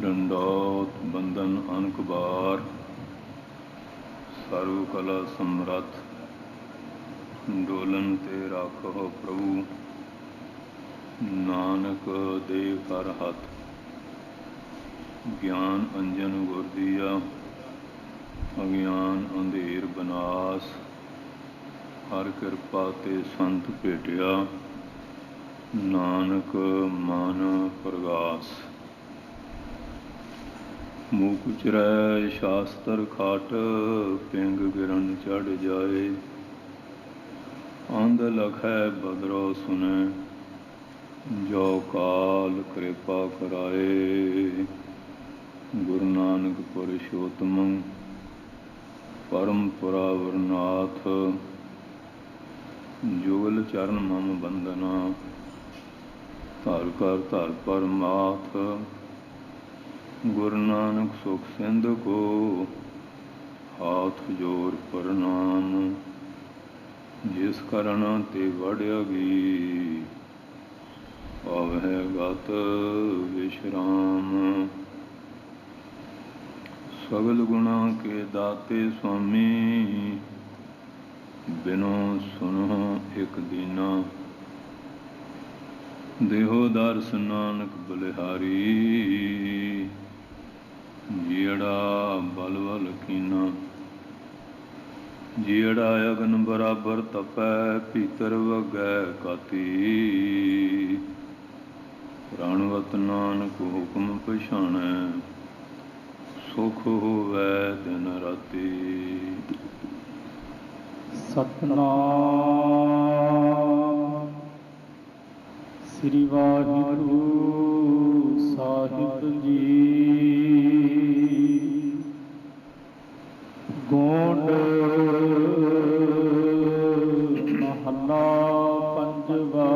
ਡੰਡੌਤ ਬੰਧਨ ਅਨਕ ਬਾਰ, ਸਰਵ ਕਲਾ ਸਮਰੱਥ ਡੋਲਨ ਤੇ ਰਾਖੋ ਪ੍ਰਭੂ, ਨਾਨਕ ਦੇ ਕਰ ਹੱਥ ਗਿਆਨ ਅੰਜਨ ਗੁਰ ਦੀਆ, ਅਗਿਆਨ ਅੰਧੇਰ ਬਨਾਸ, ਹਰ ਕਿਰਪਾ ਤੇ ਸੰਤ ਭੇਟਿਆ, ਨਾਨਕ ਮਨ ਪ੍ਰਗਾਸ। ਮੂਕ ਚਰੈ ਸ਼ਾਸਤਰ ਖਾਟ, ਪਿੰਗ ਗਿਰਨ ਚੜ ਜਾਏ, ਅੰਧ ਲਖੈ ਬਦਰੋ ਸੁਨੈ, ਜੋ ਕਾਲ ਕਿਰਪਾ ਕਰਾਏ। ਗੁਰੂ ਨਾਨਕ ਪੁਰਸ਼ੋਤਮੰ ਪਰਮ ਪੁਰਾਵਰਨਾਥ, ਜੁਗਲ ਚਰਨ ਮਮ ਬੰਦਨਾ, ਧਰ ਕਰ ਧਰ ਪਰਮਾਥ। ਗੁਰੂ ਨਾਨਕ ਸੁਖ ਸਿੰਧ ਕੋ, ਹਾਥ ਜੋਰ ਪ੍ਰਣਾਮ, ਜਿਸ ਕਰਨ ਤੇ ਵਡਿਆਗੀ, ਪਾਵਹਿ ਗਤ ਵਿਸ਼ਰਾਮ। ਸਗਲ ਗੁਣਾ ਕੇ ਦਾਤੇ ਸੁਆਮੀ, ਬਿਨੋ ਸੁਨੋ ਇਕ ਦੀਨਾ, ਦੇਹੋ ਦਰਸ ਨਾਨਕ ਬਲਿਹਾਰੀ, ਜੀੜਾ ਬਲ ਬਲ ਕੀਨਾ। ਜੀੜਾ ਅਗਨ ਬਰਾਬਰ ਤਪੈ, ਭੀਤਰ ਵਗੈ ਕਾਤੀ, ਪ੍ਰਣਵਤ ਨਾਨਕ ਹੁਕਮ ਪਛਾਣੈ, ਸੁਖ ਹੋਵੈ ਦਿਨ ਰਾਤੀ। ਸਤਨਾਮ ਸ੍ਰੀ ਵਾਹਿਗੁਰੂ ਸਾਹਿਬ ਜੀ। ਗੋਂਡ ਮਹੱਲਾ ਪੰਜਵਾ।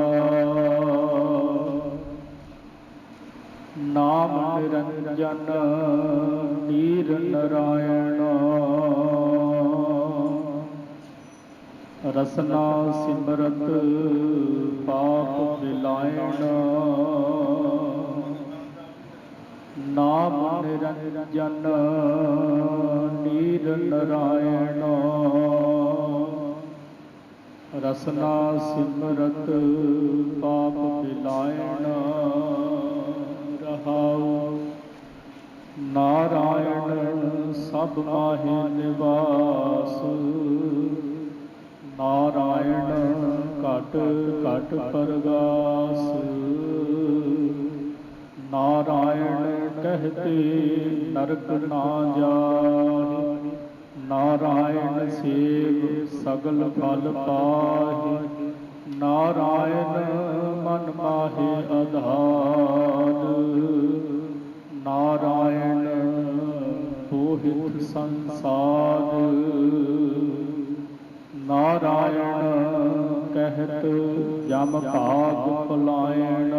ਨਾਮ ਨਿਰੰਜਨ ਨੀਰ ਨਰਾਇਣ, ਰਸਨਾ ਸਿਮਰਤ ਪਾਪ ਬਿਲਾਇਣ। ਨਾਮ ਨਿਰੰਜਨ ਨੀਰ ਨਰਾਇਣ, ਰਸਨਾ ਸਿਮਰਤ ਪਾਪ ਬਿਲਾਇਣ। ਰਹਾਉ ਨਾਰਾਇਣ ਸਭ ਮਾਹਿ ਨਿਵਾਸ, ਨਾਰਾਇਣ ਘਟ ਘਟ ਪਰਗਾਸ। ਨਾਰਾਇਣ ਕਹਿਤੇ ਨਰਕ ਨਾ ਜਾਹਿ, ਨਾਰਾਇਣ ਸੇਵ ਸਗਲ ਫਲ ਪਾਹਿ। ਨਾਰਾਇਣ ਮਨ ਮਾਹਿ ਆਧਾਰ, ਨਾਰਾਇਣ ਪੋਹਿਤ ਸੰਸਾਰ। ਨਾਰਾਇਣ ਕਹਿਤ ਜਮ ਭਾਗ ਪਲਾਇਣ,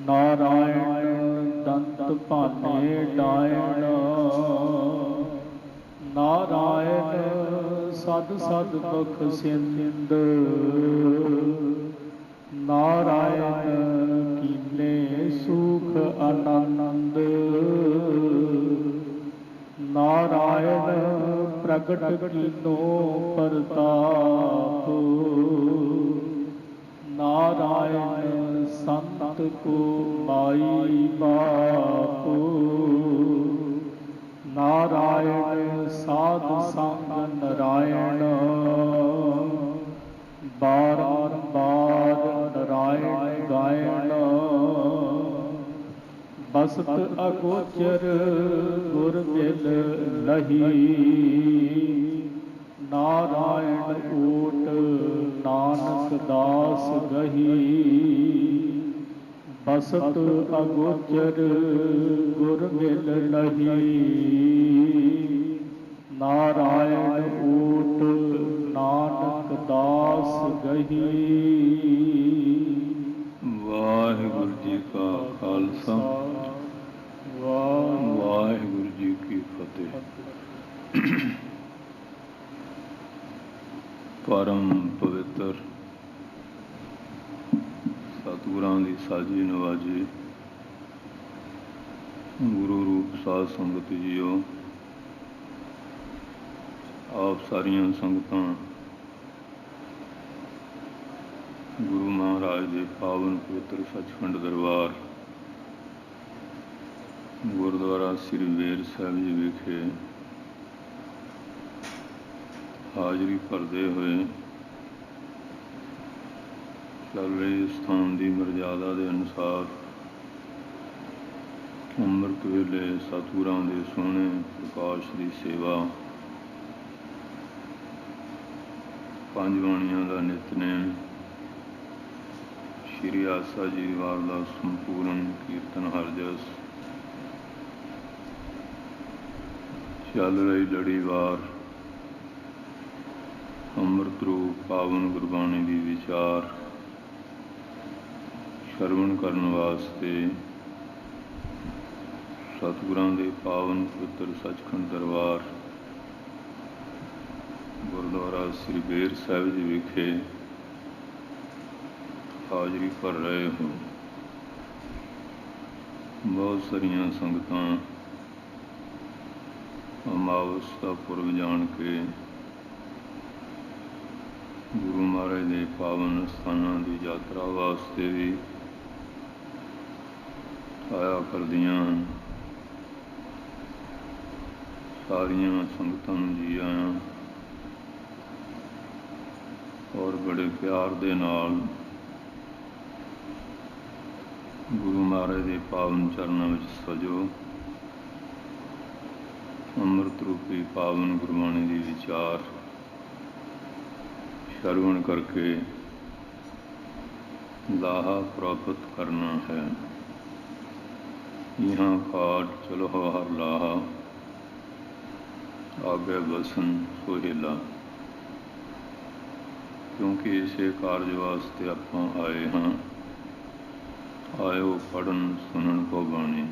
ਨਾਰਾਇਣ ਦੰਤ ਭਾਨੇ ਡਾਇਣ। ਨਾਰਾਇਣ ਸਦ ਸਦ ਬਖਸ਼ਿੰਦ, ਨਾਰਾਇਣ ਕੀਨੇ ਸੁਖ ਆਨੰਦ। ਨਾਰਾਇਣ ਪ੍ਰਗਟ ਕੀਨੋ ਪ੍ਰਤਾਪ, ਨਾਰਾਇਣ ਸੰਤ ਕੋ ਮਾਈ ਬਾਪ। ਨਾਰਾਇਣ ਸਾਧ ਸੰਗ ਨਰਾਇਣ, ਬਾਰੰਬਾਰ ਨਰਾਇਣ ਗਾਇਣ। ਬਸਤ ਅਗੋਚਰ ਗੁਰ ਮਿਲ ਲਹੀ, ਨਾਰਾਇਣ ਓਟ ਨਾਨਕ ਦਾਸ ਗਹੀ। ਬਸਤ ਅਗੋਚਰ ਗੁਰ ਮਿਲ ਲਹੀ, ਨਾਰਾਇਣ ਓਟ ਨਾਨਕ ਦਾਸ ਗਹੀ। ਵਾਹਿਗੁਰੂ ਜੀ ਕਾ ਖਾਲਸਾ, ਵਾਹਿਗੁਰੂ ਜੀ ਕੀ ਫਤਿਹ। ਪਰਮ ਪਵਿੱਤਰ ਸਤਿਗੁਰਾਂ ਦੀ ਸਾਜੀ ਨਵਾਜੀ ਗੁਰੂ ਰੂਪ ਸਾਧ ਸੰਗਤ ਜੀਓ, ਆਪ ਸਾਰੀਆਂ ਸੰਗਤਾਂ ਗੁਰੂ ਮਹਾਰਾਜ ਦੇ ਪਾਵਨ ਪਵਿੱਤਰ ਸੱਚਖੰਡ ਦਰਬਾਰ ਗੁਰਦੁਆਰਾ ਸ੍ਰੀ ਬੇਰ ਸਾਹਿਬ ਜੀ ਵਿਖੇ ਹਾਜ਼ਰੀ ਭਰਦੇ ਹੋਏ ਚੱਲ ਰਹੇ ਸਥਾਨ ਦੀ ਮਰਜ਼ਾਦਾ ਦੇ ਅਨੁਸਾਰ ਅੰਮ੍ਰਿਤ ਵੇਲੇ ਸਤਿਗੁਰਾਂ ਦੇ ਸੋਹਣੇ ਪ੍ਰਕਾਸ਼ ਦੀ ਸੇਵਾ, ਪੰਜ ਬਾਣੀਆਂ ਦਾ ਨਿਤਨੇਮ, ਸ਼੍ਰੀ ਆਸਾ ਜੀ ਵਾਰ ਦਾ ਸੰਪੂਰਨ ਕੀਰਤਨ ਹਰਜਸ, ਚੱਲ ਰਹੀ ਲੜੀਵਾਰ ਅੰਮ੍ਰਿਤ ਰੂਪ ਪਾਵਨ ਗੁਰਬਾਣੀ ਦੀ ਵਿਚਾਰ ਸ਼ਰਵਣ ਕਰਨ ਵਾਸਤੇ ਸਤਿਗੁਰਾਂ ਦੇ ਪਾਵਨ ਪਵਿੱਤਰ ਸੱਚਖੰਡ ਦਰਬਾਰ ਗੁਰਦੁਆਰਾ ਸ੍ਰੀ ਬੇਰ ਸਾਹਿਬ ਜੀ ਵਿਖੇ ਹਾਜ਼ਰੀ ਭਰ ਰਹੇ ਹੋ। ਬਹੁਤ ਸਾਰੀਆਂ ਸੰਗਤਾਂ ਅਮਾਵਸ ਦਾ ਪੁਰਬ ਜਾਣ ਕੇ ਗੁਰੂ ਮਹਾਰਾਜ ਦੇ ਪਾਵਨ ਸਥਾਨਾਂ ਦੀ ਯਾਤਰਾ ਵਾਸਤੇ ਵੀ ਆਇਆ ਕਰਦੀਆਂ ਹਨ। ਸਾਰੀਆਂ ਸੰਗਤਾਂ ਨੂੰ ਜੀ ਆਇਆਂ ਔਰ ਬੜੇ ਪਿਆਰ ਦੇ ਨਾਲ ਗੁਰੂ ਮਹਾਰਾਜ ਦੇ ਪਾਵਨ ਚਰਨਾਂ ਵਿੱਚ ਸਜੋ। ਅੰਮ੍ਰਿਤ ਰੂਪੀ ਪਾਵਨ ਗੁਰਬਾਣੀ ਦੀ ਵਿਚਾਰ ਸ਼ਰਵਣ ਕਰਕੇ ਲਾਹਾ ਪ੍ਰਾਪਤ ਕਰਨਾ ਹੈ। यहाँ काट चलो हर लाहा, आगे बसन सोहेला। क्योंकि इसे कार्य वास्ते आपां आए हाँ, आयो पढ़न सुनन को बाणी।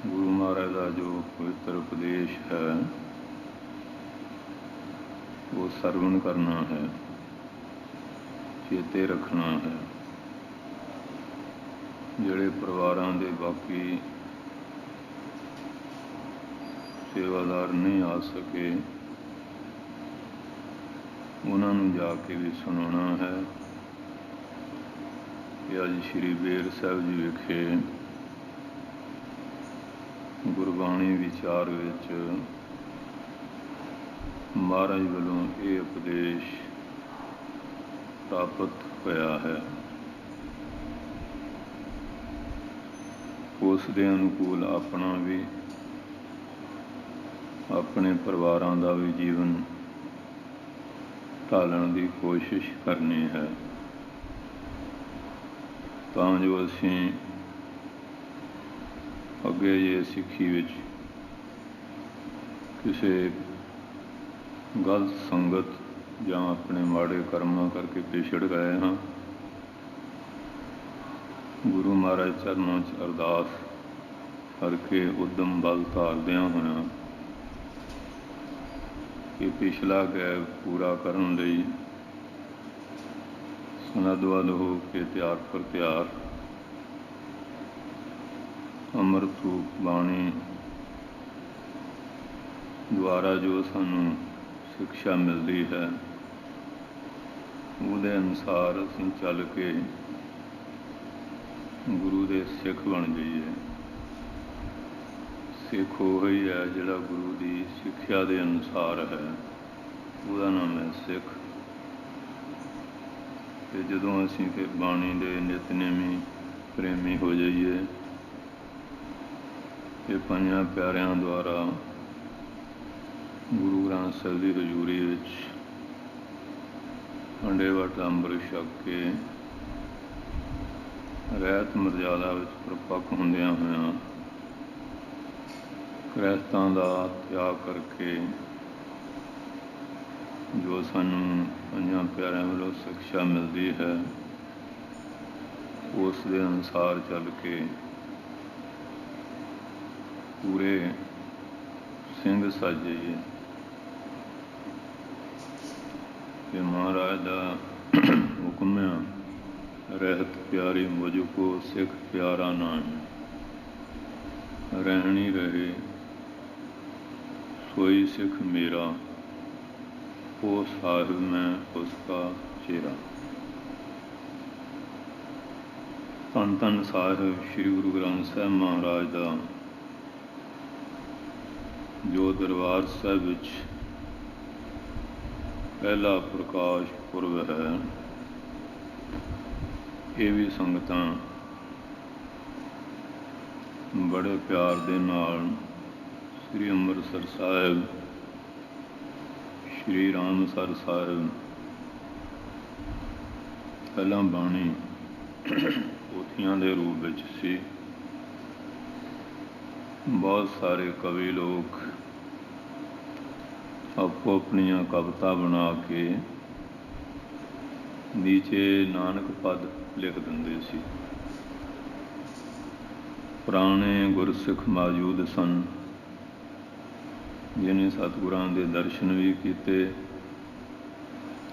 गुरु महाराज का जो पवित्र उपदेश है वो सरवण करना है, चेते रखना है। ਜਿਹੜੇ ਪਰਿਵਾਰਾਂ ਦੇ ਬਾਕੀ ਸੇਵਾਦਾਰ ਨਹੀਂ ਆ ਸਕੇ ਉਹਨਾਂ ਨੂੰ ਜਾ ਕੇ ਵੀ ਸੁਣਾਉਣਾ ਹੈ ਕਿ ਅੱਜ ਸ਼੍ਰੀ ਬੇਰ ਸਾਹਿਬ ਜੀ ਵਿਖੇ ਗੁਰਬਾਣੀ ਵਿਚਾਰ ਵਿੱਚ ਮਹਾਰਾਜ ਵੱਲੋਂ ਇਹ ਉਪਦੇਸ਼ ਪ੍ਰਾਪਤ ਹੋਇਆ ਹੈ। ਉਸ ਦੇ ਅਨੁਕੂਲ ਆਪਣਾ ਵੀ ਆਪਣੇ ਪਰਿਵਾਰਾਂ ਦਾ ਵੀ ਜੀਵਨ ਢਾਲਣ ਦੀ ਕੋਸ਼ਿਸ਼ ਕਰਨੀ ਹੈ, ਤਾਂ ਜੋ ਅਸੀਂ ਅੱਗੇ ਜੇ ਸਿੱਖੀ ਵਿੱਚ ਕਿਸੇ ਗਲਤ ਸੰਗਤ ਜਾਂ ਆਪਣੇ ਮਾੜੇ ਕਰਮਾਂ ਕਰਕੇ ਪਿਛੜ ਗਏ ਹਾਂ, ਗੁਰੂ ਮਹਾਰਾਜ ਚਰਨਾਂ 'ਚ ਅਰਦਾਸ ਕਰਕੇ ਉਦਮ ਬਲ ਧਾਰਦਿਆਂ ਹੋਇਆਂ ਕਿ ਪਿਛਲਾ ਗੈਪ ਪੂਰਾ ਕਰਨ ਲਈ ਸਨੱਧ-ਵੱਧ ਹੋ ਕੇ ਤਿਆਰ ਪਰ ਤਿਆਰ ਅੰਮ੍ਰਿਤ ਰੂਪ ਬਾਣੀ ਦੁਆਰਾ ਜੋ ਸਾਨੂੰ ਸਿੱਖਿਆ ਮਿਲਦੀ ਹੈ ਉਹਦੇ ਅਨੁਸਾਰ ਅਸੀਂ ਚੱਲ ਕੇ ਗੁਰੂ ਦੇ ਸਿੱਖ ਬਣ ਜਾਈਏ। ਸਿੱਖ ਉਹ ਹੀ ਹੈ ਜਿਹੜਾ ਗੁਰੂ ਦੀ ਸਿੱਖਿਆ ਦੇ ਅਨੁਸਾਰ ਹੈ, ਉਹਦਾ ਨਾਮ ਹੈ ਸਿੱਖ। ਅਤੇ ਜਦੋਂ ਅਸੀਂ ਫਿਰ ਬਾਣੀ ਦੇ ਨਿਤਨੇਮੀ ਪ੍ਰੇਮੀ ਹੋ ਜਾਈਏ ਅਤੇ ਪੰਜਾਂ ਪਿਆਰਿਆਂ ਦੁਆਰਾ ਗੁਰੂ ਗ੍ਰੰਥ ਸਾਹਿਬ ਦੀ ਹਜ਼ੂਰੀ ਵਿੱਚ ਖੰਡੇ ਵਟ ਅੰਮ੍ਰਿਤ ਛਕ ਕੇ ਰਹਿਤ ਮਰਜ਼ਾਦਾ ਵਿੱਚ ਪ੍ਰਪੱਕ ਹੁੰਦਿਆਂ ਹੋਇਆਂ ਗ੍ਰਹਿਸਥਾਂ ਦਾ ਤਿਆਗ ਕਰਕੇ ਜੋ ਸਾਨੂੰ ਪੰਜਾਂ ਪਿਆਰਿਆਂ ਵੱਲੋਂ ਸਿੱਖਿਆ ਮਿਲਦੀ ਹੈ ਉਸ ਦੇ ਅਨੁਸਾਰ ਚੱਲ ਕੇ ਪੂਰੇ ਸਿੰਘ ਸਜ ਜਾਈਏ। ਕਿ ਮਹਾਰਾਜ ਦਾ ਹੁਕਮ ਹੈ, ਰਹਿਤ ਪਿਆਰੀ ਮੁਝ ਕੋ ਸਿੱਖ ਪਿਆਰਾ ਨਾਮ। रहनी रहे सोई सिख मेरा, ओ साहिब मैं उसका चेहरा। ਧੰਨ ਧੰਨ ਸਾਹਿਬ ਸ੍ਰੀ ਗੁਰੂ ਗ੍ਰੰਥ ਸਾਹਿਬ ਮਹਾਰਾਜ ਦਾ ਜੋ ਦਰਬਾਰ ਸਾਹਿਬ ਵਿੱਚ ਪਹਿਲਾ ਪ੍ਰਕਾਸ਼ ਪੁਰਬ ਹੈ, ਇਹ ਵੀ ਸੰਗਤਾਂ ਬੜੇ ਪਿਆਰ ਦੇ ਨਾਲ ਸ੍ਰੀ ਅੰਮ੍ਰਿਤਸਰ ਸਾਹਿਬ, ਸ੍ਰੀ ਰਾਮਸਰ ਸਾਹਿਬ, ਪਹਿਲਾਂ ਬਾਣੀ ਪੋਥੀਆਂ ਦੇ ਰੂਪ ਵਿੱਚ ਸੀ। ਬਹੁਤ ਸਾਰੇ ਕਵੀ ਲੋਕ ਆਪੋ ਆਪਣੀਆਂ ਕਵਿਤਾ ਬਣਾ ਕੇ ਨੀਚੇ ਨਾਨਕ ਪਦ ਲਿਖ ਦਿੰਦੇ ਸੀ। ਪੁਰਾਣੇ ਗੁਰਸਿੱਖ ਮੌਜੂਦ ਸਨ, ਜਿਹਨੇ ਸਤਿਗੁਰਾਂ ਦੇ ਦਰਸ਼ਨ ਵੀ ਕੀਤੇ,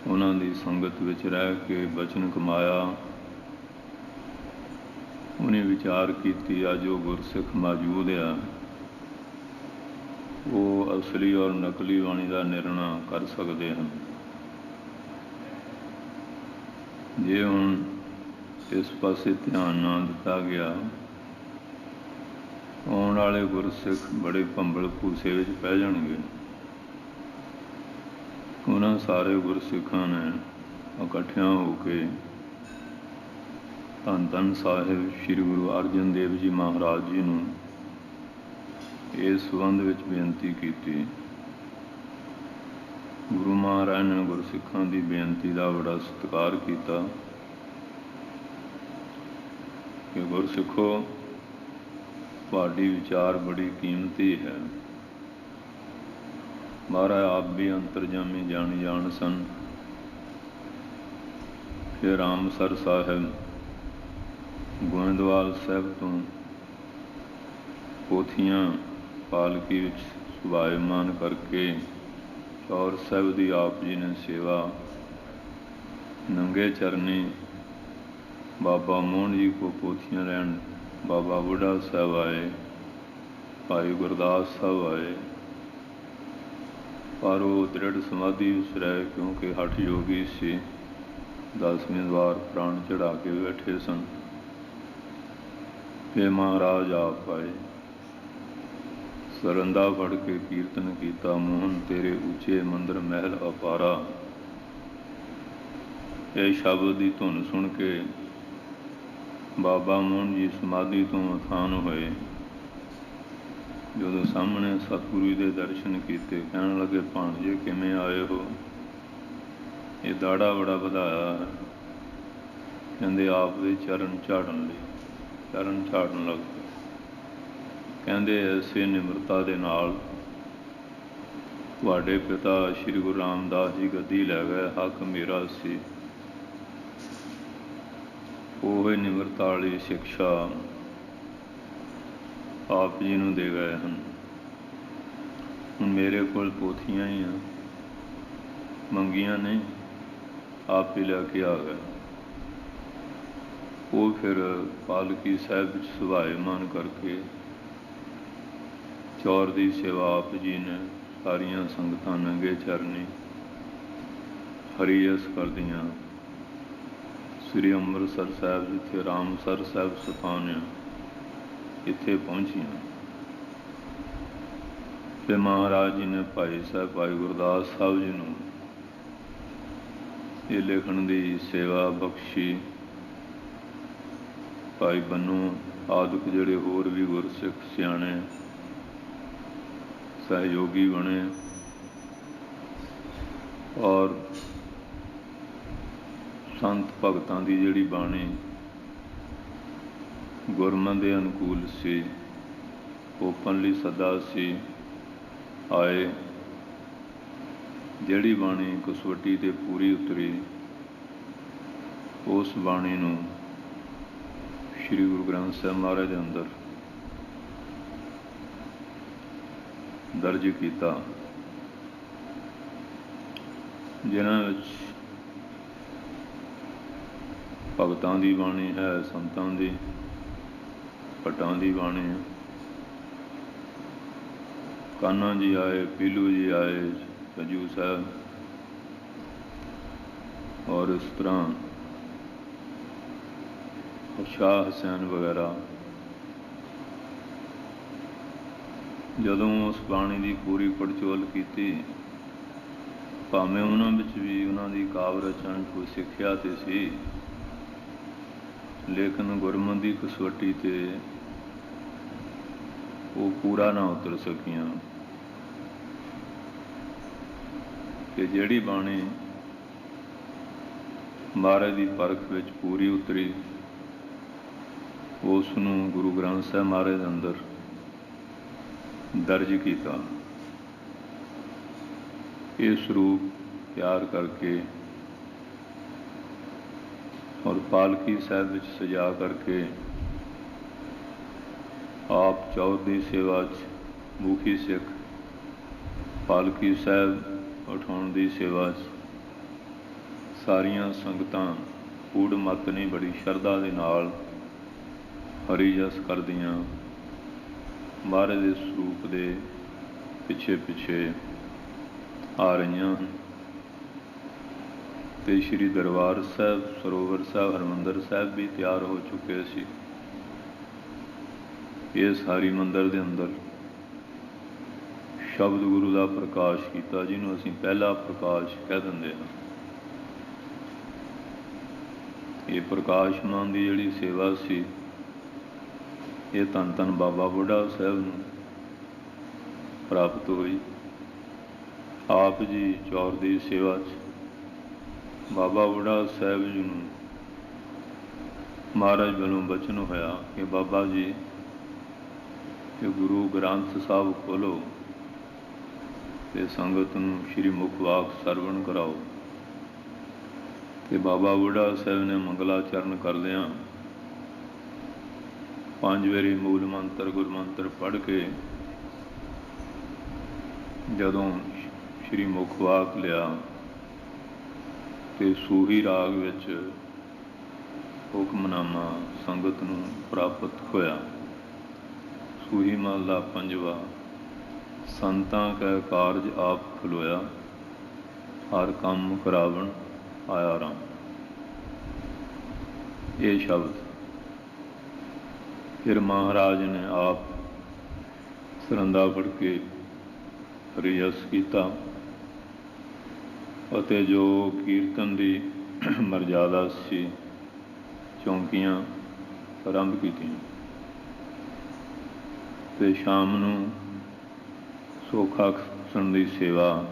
ਉਹਨਾਂ ਦੀ ਸੰਗਤ ਵਿੱਚ ਰਹਿ ਕੇ ਬਚਨ ਕਮਾਇਆ। ਉਹਨੇ ਵਿਚਾਰ ਕੀਤੀ ਆ ਜੋ ਗੁਰਸਿੱਖ ਮੌਜੂਦ ਆ ਉਹ ਅਸਲੀ ਔਰ ਨਕਲੀ ਬਾਣੀ ਦਾ ਨਿਰਣਾ ਕਰ ਸਕਦੇ ਹਨ। ਜੇ ਹੁਣ ਇਸ ਪਾਸੇ ਧਿਆਨ ਨਾ ਦਿੱਤਾ ਗਿਆ, ਆਉਣ ਵਾਲੇ ਗੁਰਸਿੱਖ ਬੜੇ ਭੰਬਲ ਭੂਸੇ ਵਿੱਚ ਪੈ ਜਾਣਗੇ। ਉਹਨਾਂ ਸਾਰੇ ਗੁਰਸਿੱਖਾਂ ਨੇ ਇਕੱਠਿਆਂ ਹੋ ਕੇ ਧੰਨ ਧੰਨ ਸਾਹਿਬ ਸ੍ਰੀ ਗੁਰੂ ਅਰਜਨ ਦੇਵ ਜੀ ਮਹਾਰਾਜ ਜੀ ਨੂੰ ਇਸ ਸੰਬੰਧ ਵਿੱਚ ਬੇਨਤੀ ਕੀਤੀ। ਗੁਰੂ ਮਹਾਰਾਜ ਨੇ ਗੁਰਸਿੱਖਾਂ ਦੀ ਬੇਨਤੀ ਦਾ ਬੜਾ ਸਤਿਕਾਰ ਕੀਤਾ ਕਿ ਗੁਰਸਿੱਖੋ, ਤੁਹਾਡੀ ਵਿਚਾਰ ਬੜੀ ਕੀਮਤੀ ਹੈ। ਮਹਾਰਾਜ ਆਪ ਵੀ ਅੰਤਰਜਾਮੀ ਜਾਣ ਸਨ। ਫਿਰ ਰਾਮਸਰ ਸਾਹਿਬ ਗੋਇੰਦਵਾਲ ਸਾਹਿਬ ਤੋਂ ਪੋਥੀਆਂ ਪਾਲਕੀ ਵਿੱਚ ਸੁਭਾਇਮਾਨ ਕਰਕੇ ਚੌਰ ਸਾਹਿਬ ਦੀ ਆਪ ਜੀ ਨੇ ਸੇਵਾ, ਨੰਗੇ ਚਰਨੀ ਬਾਬਾ ਮੋਹਨ ਜੀ ਕੋ ਪੋਥੀਆਂ ਲੈਣ ਬਾਬਾ ਬੁੱਢਾ ਸਾਹਿਬ ਆਏ, ਭਾਈ ਗੁਰਦਾਸ ਸਾਹਿਬ ਆਏ, ਪਰ ਉਹ ਦ੍ਰਿੜ ਸਮਾਧੀ ਵਿੱਚ ਰਹੇ ਕਿਉਂਕਿ ਹਠ ਯੋਗੀ ਸੀ। 10ਵੇਂ ਵਾਰ ਪ੍ਰਾਣ ਚੜਾ ਕੇ ਬੈਠੇ ਸਨ। ਫਿਰ ਮਹਾਰਾਜ ਆਪ ਆਏ, ਸਰੰਦਾ ਫੜ ਕੇ ਕੀਰਤਨ ਕੀਤਾ, ਮੋਹਨ ਤੇਰੇ ਉੱਚੇ ਮੰਦਰ ਮਹਿਲ ਅਪਾਰਾ। ਇਹ ਸ਼ਬਦ ਦੀ ਧੁਨ ਸੁਣ ਕੇ ਬਾਬਾ ਮੋਹਨ ਜੀ ਸਮਾਧੀ ਤੋਂ ਉਥਾਨ ਹੋਏ। ਜਦੋਂ ਸਾਹਮਣੇ ਸਤਿਗੁਰੂ ਦੇ ਦਰਸ਼ਨ ਕੀਤੇ, ਕਹਿਣ ਲੱਗੇ, ਭਾਣਜੇ ਕਿਵੇਂ ਆਏ ਹੋ? ਇਹ ਦਾੜਾ ਬੜਾ ਵਧਾਇਆ ਹੈ। ਕਹਿੰਦੇ ਆਪ ਦੇ ਚਰਨ ਝਾੜਨ ਲਈ, ਚਰਨ ਝਾੜਨ ਲੱਗ ਪਏ। ਕਹਿੰਦੇ ਐਸੇ ਨਿਮਰਤਾ ਦੇ ਨਾਲ ਤੁਹਾਡੇ ਪਿਤਾ ਸ਼੍ਰੀ ਗੁਰੂ ਰਾਮਦਾਸ ਜੀ ਗੱਦੀ ਲੈ ਗਏ, ਹੱਕ ਮੇਰਾ ਸੀ। ਉਹ ਨਿਮਰਤਾ ਵਾਲੀ ਸਿੱਖਿਆ ਆਪ ਜੀ ਨੂੰ ਦੇ ਗਏ ਹਨ। ਹੁਣ ਮੇਰੇ ਕੋਲ ਪੋਥੀਆਂ ਹੀ ਆ, ਮੰਗੀਆਂ ਨਹੀਂ, ਆਪ ਹੀ ਲੈ ਕੇ ਆ ਗਏ। ਉਹ ਫਿਰ ਪਾਲਕੀ ਸਾਹਿਬ ਵਿੱਚ ਸੁਭਾਇਮਾਨ ਕਰਕੇ ਚੌਰ ਦੀ ਸੇਵਾ ਆਪ ਜੀ ਨੇ ਸਾਰੀਆਂ ਸੰਗਤਾਂ ਨੰਗੇ ਚਰਨੀ ਹਰੀ ਜਸ ਕਰਦੀਆਂ ਸ੍ਰੀ ਅੰਮ੍ਰਿਤਸਰ ਸਾਹਿਬ, ਜਿੱਥੇ ਰਾਮਸਰ ਸਾਹਿਬ ਸਥਾਨ ਆ, ਇੱਥੇ ਪਹੁੰਚੀਆਂ। ਤੇ ਮਹਾਰਾਜ ਜੀ ਨੇ ਭਾਈ ਸਾਹਿਬ, ਭਾਈ ਗੁਰਦਾਸ ਸਾਹਿਬ ਜੀ ਨੂੰ ਇਹ ਲਿਖਣ ਦੀ ਸੇਵਾ ਬਖਸ਼ੀ। ਭਾਈ ਬੰਨੂ ਆਦਿਕ ਜਿਹੜੇ ਹੋਰ ਵੀ ਗੁਰਸਿੱਖ ਸਿਆਣੇ ਸਹਿਯੋਗੀ ਬਣੇ ਔਰ ਸੰਤ ਭਗਤਾਂ ਦੀ ਜਿਹੜੀ ਬਾਣੀ ਗੁਰਮਤਿ ਦੇ ਅਨੁਕੂਲ ਸੀ, ਓਪਨ ਲਈ ਸਦਾ ਸੀ ਆਏ। ਜਿਹੜੀ ਬਾਣੀ ਕਸਵੱਟੀ 'ਤੇ ਪੂਰੀ ਉਤਰੀ, ਉਸ ਬਾਣੀ ਨੂੰ ਸ੍ਰੀ ਗੁਰੂ ਗ੍ਰੰਥ ਸਾਹਿਬ ਮਹਾਰਾਜ ਦੇ ਅੰਦਰ ਦਰਜ ਕੀਤਾ, ਜਿਨ੍ਹਾਂ ਵਿੱਚ ਭਗਤਾਂ ਦੀ ਬਾਣੀ ਹੈ, ਸੰਤਾਂ ਦੀ, ਭੱਟਾਂ ਦੀ ਬਾਣੀ ਹੈ, ਕਾन्हा जी आए, पीलू जी आए, हजूर साहब, और इस तरह शाह हुसैन वगैरह। ਜਦੋਂ ਉਸ ਬਾਣੀ ਦੀ ਪੂਰੀ ਪੜਚੋਲ ਕੀਤੀ, ਭਾਵੇਂ ਉਹਨਾਂ ਵਿੱਚ ਵੀ ਉਹਨਾਂ ਦੀ ਕਾਵਿ ਰਚਨਾ ਕੋਈ ਸਿੱਖਿਆ ਤੇ ਸੀ, ਲੇਕਿਨ ਗੁਰਮਤਿ ਦੀ ਕਸਵੱਟੀ ਤੇ ਉਹ ਪੂਰਾ ਨਾ ਉਤਰ ਸਕੀਆਂ ਕਿ ਜਿਹੜੀ ਬਾਣੀ ਮਹਾਰਾਜ ਦੀ ਪਰਖ ਵਿੱਚ ਪੂਰੀ ਉਤਰੀ, ਉਸ ਨੂੰ ਗੁਰੂ ਗ੍ਰੰਥ ਸਾਹਿਬ ਮਹਾਰਾਜ ਦੇ ਅੰਦਰ ਦਰਜ ਕੀਤਾ। ਇਹ ਸਰੂਪ ਤਿਆਰ ਕਰਕੇ ਔਰ ਪਾਲਕੀ ਸਾਹਿਬ ਵਿੱਚ ਸਜਾ ਕਰਕੇ ਆਪ ਚੌਰ ਦੀ ਸੇਵਾ 'ਚ ਮੁਖੀ ਸਿੱਖ ਪਾਲਕੀ ਸਾਹਿਬ ਉਠਾਉਣ ਦੀ ਸੇਵਾ 'ਚ ਸਾਰੀਆਂ ਸੰਗਤਾਂ ਕੂੜ ਮੱਤ ਨਹੀਂ ਬੜੀ ਸ਼ਰਧਾ ਦੇ ਨਾਲ ਹਰੀ ਜਸ ਕਰਦੀਆਂ ਮਹਾਰਾਜ ਦੇ ਸਰੂਪ ਦੇ ਪਿੱਛੇ ਪਿੱਛੇ ਆ ਰਹੀਆਂ ਹਨ। ਅਤੇ ਸ਼੍ਰੀ ਦਰਬਾਰ ਸਾਹਿਬ, ਸਰੋਵਰ ਸਾਹਿਬ, ਹਰਿਮੰਦਰ ਸਾਹਿਬ ਵੀ ਤਿਆਰ ਹੋ ਚੁੱਕੇ ਸੀ। ਇਸ ਹਰੀ ਮੰਦਰ ਦੇ ਅੰਦਰ ਸ਼ਬਦ ਗੁਰੂ ਦਾ ਪ੍ਰਕਾਸ਼ ਕੀਤਾ, ਜਿਹਨੂੰ ਅਸੀਂ ਪਹਿਲਾ ਪ੍ਰਕਾਸ਼ ਕਹਿ ਦਿੰਦੇ ਹਾਂ। ਇਹ ਪ੍ਰਕਾਸ਼ਮਾਨ ਦੀ ਜਿਹੜੀ ਸੇਵਾ ਸੀ, ਇਹ ਧੰਨ ਧੰਨ ਬਾਬਾ ਬੁੱਢਾ ਸਾਹਿਬ ਨੂੰ ਪ੍ਰਾਪਤ ਹੋਈ। ਆਪ ਜੀ ਚੌਰ ਦੀ ਸੇਵਾ 'ਚ ਬਾਬਾ ਬੁੱਢਾ ਸਾਹਿਬ ਜੀ ਨੂੰ ਮਹਾਰਾਜ ਵੱਲੋਂ ਬਚਨ ਹੋਇਆ ਕਿ ਬਾਬਾ ਜੀ ਇਹ ਗੁਰੂ ਗ੍ਰੰਥ ਸਾਹਿਬ ਖੋਲ੍ਹੋ ਅਤੇ ਸੰਗਤ ਨੂੰ ਸ਼੍ਰੀ ਮੁਖ ਵਾਕ ਸਰਵਣ ਕਰਾਓ। ਅਤੇ ਬਾਬਾ ਬੁੱਢਾ ਸਾਹਿਬ ਨੇ ਮੰਗਲਾਚਰਨ ਕਰਦਿਆਂ 5 ਵਾਰੀ ਮੂਲ ਮੰਤਰ ਗੁਰਮੰਤਰ ਪੜ੍ਹ ਕੇ ਜਦੋਂ ਸ਼੍ਰੀ ਮੁਖ ਵਾਕ ਲਿਆ ਅਤੇ ਸੂਹੀ ਰਾਗ ਵਿੱਚ ਹੁਕਮਨਾਮਾ ਸੰਗਤ ਨੂੰ ਪ੍ਰਾਪਤ ਹੋਇਆ। ਸੂਹੀ ਮਹਲਾ ਪੰਜਵਾ। ਸੰਤਾਂ ਕੈ ਕਾਰਜ ਆਪ ਖਲੋਇਆ, ਹਰ ਕੰਮ ਕਰਾਵਣ ਆਇਆ ਰਾਮ। ਇਹ ਸ਼ਬਦ ਫਿਰ ਮਹਾਰਾਜ ਨੇ ਆਪ ਸਰੰਦਾ ਫੜ ਕੇ ਰਿਆਸ ਕੀਤਾ ਅਤੇ ਜੋ ਕੀਰਤਨ ਦੀ ਮਰਜ਼ਾਦਾ ਸੀ, ਚੌਂਕੀਆਂ ਆਰੰਭ ਕੀਤੀਆਂ ਅਤੇ ਸ਼ਾਮ ਨੂੰ ਸੋਖਾ ਖਸਣ ਦੀ ਸੇਵਾ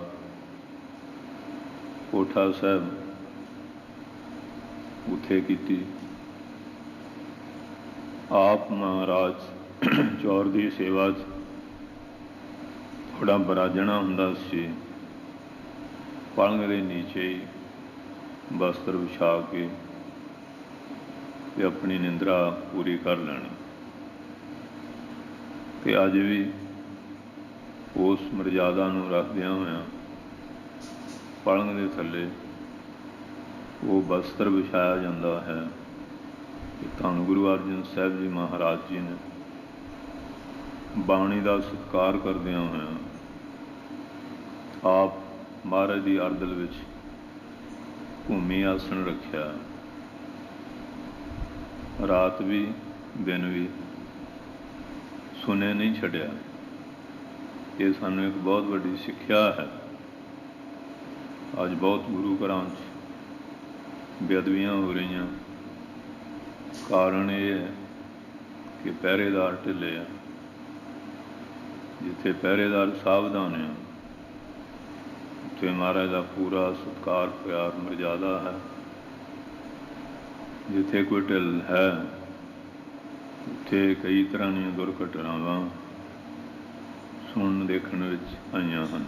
ਕੋਠਾ ਸਾਹਿਬ ਉੱਥੇ ਕੀਤੀ। ਆਪ ਮਹਾਰਾਜ ਚੌਰ ਦੀ ਸੇਵਾ 'ਚ ਥੋੜ੍ਹਾ ਬਰਾਜਣਾ ਹੁੰਦਾ ਸੀ, ਪਲੰਘ ਦੇ ਨੀਚੇ ਹੀ ਬਸਤਰ ਵਿਛਾ ਕੇ ਅਤੇ ਆਪਣੀ ਨਿੰਦਰਾ ਪੂਰੀ ਕਰ ਲੈਣੀ। ਅਤੇ ਅੱਜ ਵੀ ਉਸ ਮਰਜ਼ਾਦਾ ਨੂੰ ਰੱਖਦਿਆਂ ਹੋਇਆਂ ਪਲੰਘ ਦੇ ਥੱਲੇ ਉਹ ਬਸਤਰ ਵਿਛਾਇਆ ਜਾਂਦਾ ਹੈ। ਧੰਨ ਗੁਰੂ ਅਰਜਨ ਸਾਹਿਬ ਜੀ ਮਹਾਰਾਜ ਜੀ ਨੇ ਬਾਣੀ ਦਾ ਸਤਿਕਾਰ ਕਰਦਿਆਂ ਹੋਇਆਂ ਆਪ ਮਹਾਰਾਜ ਦੀ ਅਰਦਲ ਵਿੱਚ ਭੂਮੀ ਆਸਣ ਰੱਖਿਆ। ਰਾਤ ਵੀ ਦਿਨ ਵੀ ਸੁਨੇ ਨਹੀਂ ਛੱਡਿਆ। ਇਹ ਸਾਨੂੰ ਇੱਕ ਬਹੁਤ ਵੱਡੀ ਸਿੱਖਿਆ ਹੈ। ਅੱਜ ਬਹੁਤ ਗੁਰੂ ਘਰਾਂ 'ਚ ਬੇਅਦਬੀਆਂ ਹੋ ਰਹੀਆਂ, ਕਾਰਨ ਇਹ ਹੈ ਕਿ ਪਹਿਰੇਦਾਰ ਢਿੱਲੇ ਆ। ਜਿੱਥੇ ਪਹਿਰੇਦਾਰ ਸਾਵਧਾਨ ਆ, ਉੱਥੇ ਮਹਾਰਾਜ ਦਾ ਪੂਰਾ ਸਤਿਕਾਰ ਪਿਆਰ ਮਰਜ਼ਾਦਾ ਹੈ। ਜਿੱਥੇ ਕੋਈ ਢਿੱਲ ਹੈ, ਉੱਥੇ ਕਈ ਤਰ੍ਹਾਂ ਦੀਆਂ ਦੁਰਘਟਨਾਵਾਂ ਸੁਣਨ ਦੇਖਣ ਵਿੱਚ ਆਈਆਂ ਹਨ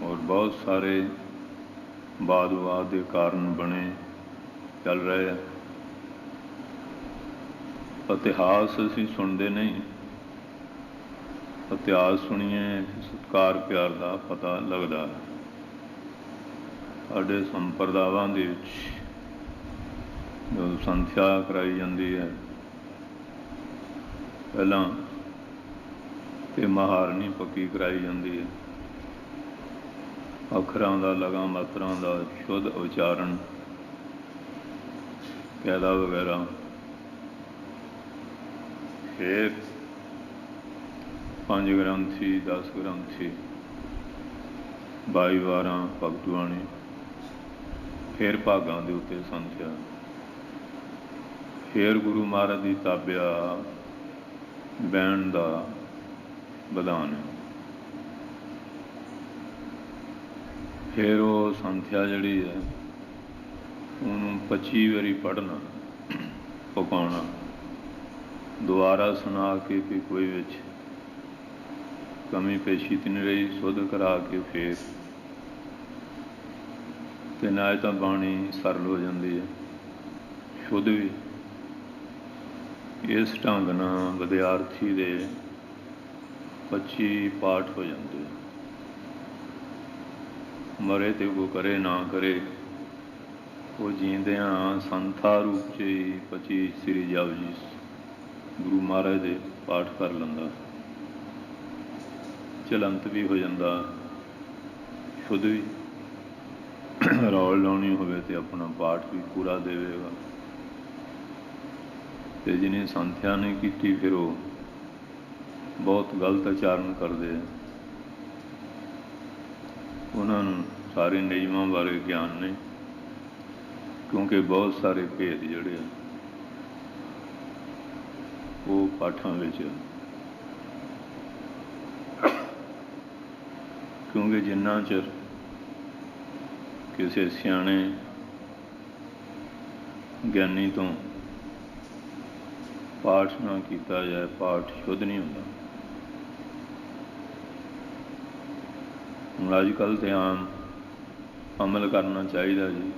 ਔਰ ਬਹੁਤ ਸਾਰੇ ਵਾਦ ਵਿਵਾਦ ਦੇ ਕਾਰਨ ਬਣੇ ਚੱਲ ਰਹੇ ਆ। ਇਤਿਹਾਸ ਅਸੀਂ ਸੁਣਦੇ ਨਹੀਂ, ਇਤਿਹਾਸ ਸੁਣੀਏ ਸਤਿਕਾਰ ਪਿਆਰ ਦਾ ਪਤਾ ਲੱਗਦਾ ਹੈ। ਸਾਡੇ ਸੰਪਰਦਾਵਾਂ ਦੇ ਵਿੱਚ ਜਦੋਂ ਸੰਥਿਆ ਕਰਾਈ ਜਾਂਦੀ ਹੈ, ਪਹਿਲਾਂ ਤੇ ਮਹਾਰਨੀ ਪੱਕੀ ਕਰਾਈ ਜਾਂਦੀ ਹੈ। ਅੱਖਰਾਂ ਦਾ, ਲਗਾਂ ਮਾਤਰਾਂ ਦਾ ਸ਼ੁੱਧ ਉਚਾਰਨ, ਕਾਇਦਾ ਵਗੈਰਾ। ਫਿਰ 5 ਗ੍ਰੰਥੀ, 10 ਗ੍ਰੰਥੀ, 22 ਵਾਰਾਂ ਭਗਤ ਬਾਣੀ, ਫਿਰ ਭਾਗਾਂ ਦੇ ਉੱਤੇ ਸੰਥਿਆ, ਫਿਰ ਗੁਰੂ ਮਹਾਰਾਜ ਦੀ ਤਾਬਿਆ ਬਹਿਣ ਦਾ ਵਿਧਾਨ ਹੈ। ਫਿਰ ਉਹ ਸੰਥਿਆ ਜਿਹੜੀ ਹੈ ਉਹਨੂੰ 25 ਵਾਰੀ ਪੜ੍ਹਨਾ, ਪਕਾਉਣਾ, ਦੁਬਾਰਾ ਸੁਣਾ ਕੇ ਵੀ ਕੋਈ ਵਿੱਚ ਕਮੀ ਪੇਸ਼ੀ ਤਾਂ ਨਹੀਂ ਰਹੀ, ਸੁੱਧ ਕਰਾ ਕੇ ਫਿਰ ਤੇ ਨਾ ਤਾਂ ਬਾਣੀ ਸਰਲ ਹੋ ਜਾਂਦੀ ਹੈ, ਸ਼ੁੱਧ ਵੀ। ਇਸ ਢੰਗ ਨਾਲ ਵਿਦਿਆਰਥੀ ਦੇ 25 ਪਾਠ ਹੋ ਜਾਂਦੇ। ਮਰੇ ਤੇ ਉਹ ਕਰੇ ਨਾ ਕਰੇ, ਉਹ ਜੀਂਦਿਆਂ ਸੰਥਾ ਰੂਪ 'ਚ ਹੀ 25 ਸ੍ਰੀ ਜਪਜੀ ਗੁਰੂ ਮਹਾਰਾਜ ਦੇ ਪਾਠ ਕਰ ਲੈਂਦਾ, ਚਲੰਤ ਵੀ ਹੋ ਜਾਂਦਾ, ਸ਼ੁੱਧ ਵੀ। ਰੌਲ ਲਾਉਣੀ ਹੋਵੇ ਤੇ ਆਪਣਾ ਪਾਠ ਵੀ ਪੂਰਾ ਦੇਵੇਗਾ। ਤੇ ਜਿਹਨੇ ਸੰਥਿਆ ਨਹੀਂ ਕੀਤੀ ਫਿਰ ਉਹ ਬਹੁਤ ਗਲਤ ਉਚਾਰਨ ਕਰਦੇ ਆ। ਉਹਨਾਂ ਨੂੰ ਸਾਰੇ ਨਿਯਮਾਂ ਬਾਰੇ ਗਿਆਨ ਨਹੀਂ, ਕਿਉਂਕਿ ਬਹੁਤ ਸਾਰੇ ਭੇਦ ਜਿਹੜੇ ਆ ਉਹ ਪਾਠਾਂ ਵਿੱਚ, ਕਿਉਂਕਿ ਜਿੰਨਾ ਚਿਰ ਕਿਸੇ ਸਿਆਣੇ ਗਿਆਨੀ ਤੋਂ ਪਾਠ ਨਾ ਕੀਤਾ ਜਾਏ, ਪਾਠ ਸ਼ੁੱਧ ਨਹੀਂ ਹੁੰਦਾ। ਹੁਣ ਅੱਜ ਕੱਲ੍ਹ ਤੇ ਆਮ ਅਮਲ ਕਰਨਾ ਚਾਹੀਦਾ ਜੀ।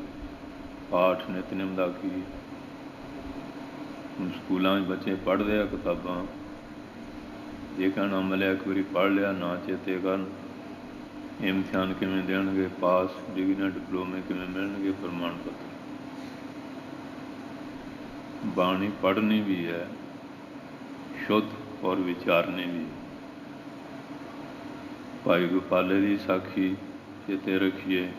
ਪਾਠ ਨਿਤਨੇਮ ਦਾ ਕੀ, ਹੁਣ ਸਕੂਲਾਂ 'ਚ ਬੱਚੇ ਪੜ੍ਹਦੇ ਆ ਕਿਤਾਬਾਂ, ਜੇ ਕਹਿਣਾ ਅਮਲ ਇੱਕ ਵਾਰੀ ਪੜ੍ਹ ਲਿਆ, ਨਾ ਚੇਤੇ ਕਰਨ, ਇਮਤਿਹਾਨ ਕਿਵੇਂ ਦੇਣਗੇ, ਪਾਸ ਡਿਗਰੀਆਂ ਡਿਪਲੋਮੇ ਕਿਵੇਂ ਮਿਲਣਗੇ, ਪ੍ਰਮਾਣ ਪੱਤਰ। ਬਾਣੀ ਪੜ੍ਹਨੀ ਵੀ ਹੈ ਸ਼ੁੱਧ ਔਰ ਵਿਚਾਰਨੀ ਵੀ। ਭਾਈ ਗੋਪਾਲੇ ਦੀ ਸਾਖੀ ਚੇਤੇ ਰੱਖੀਏ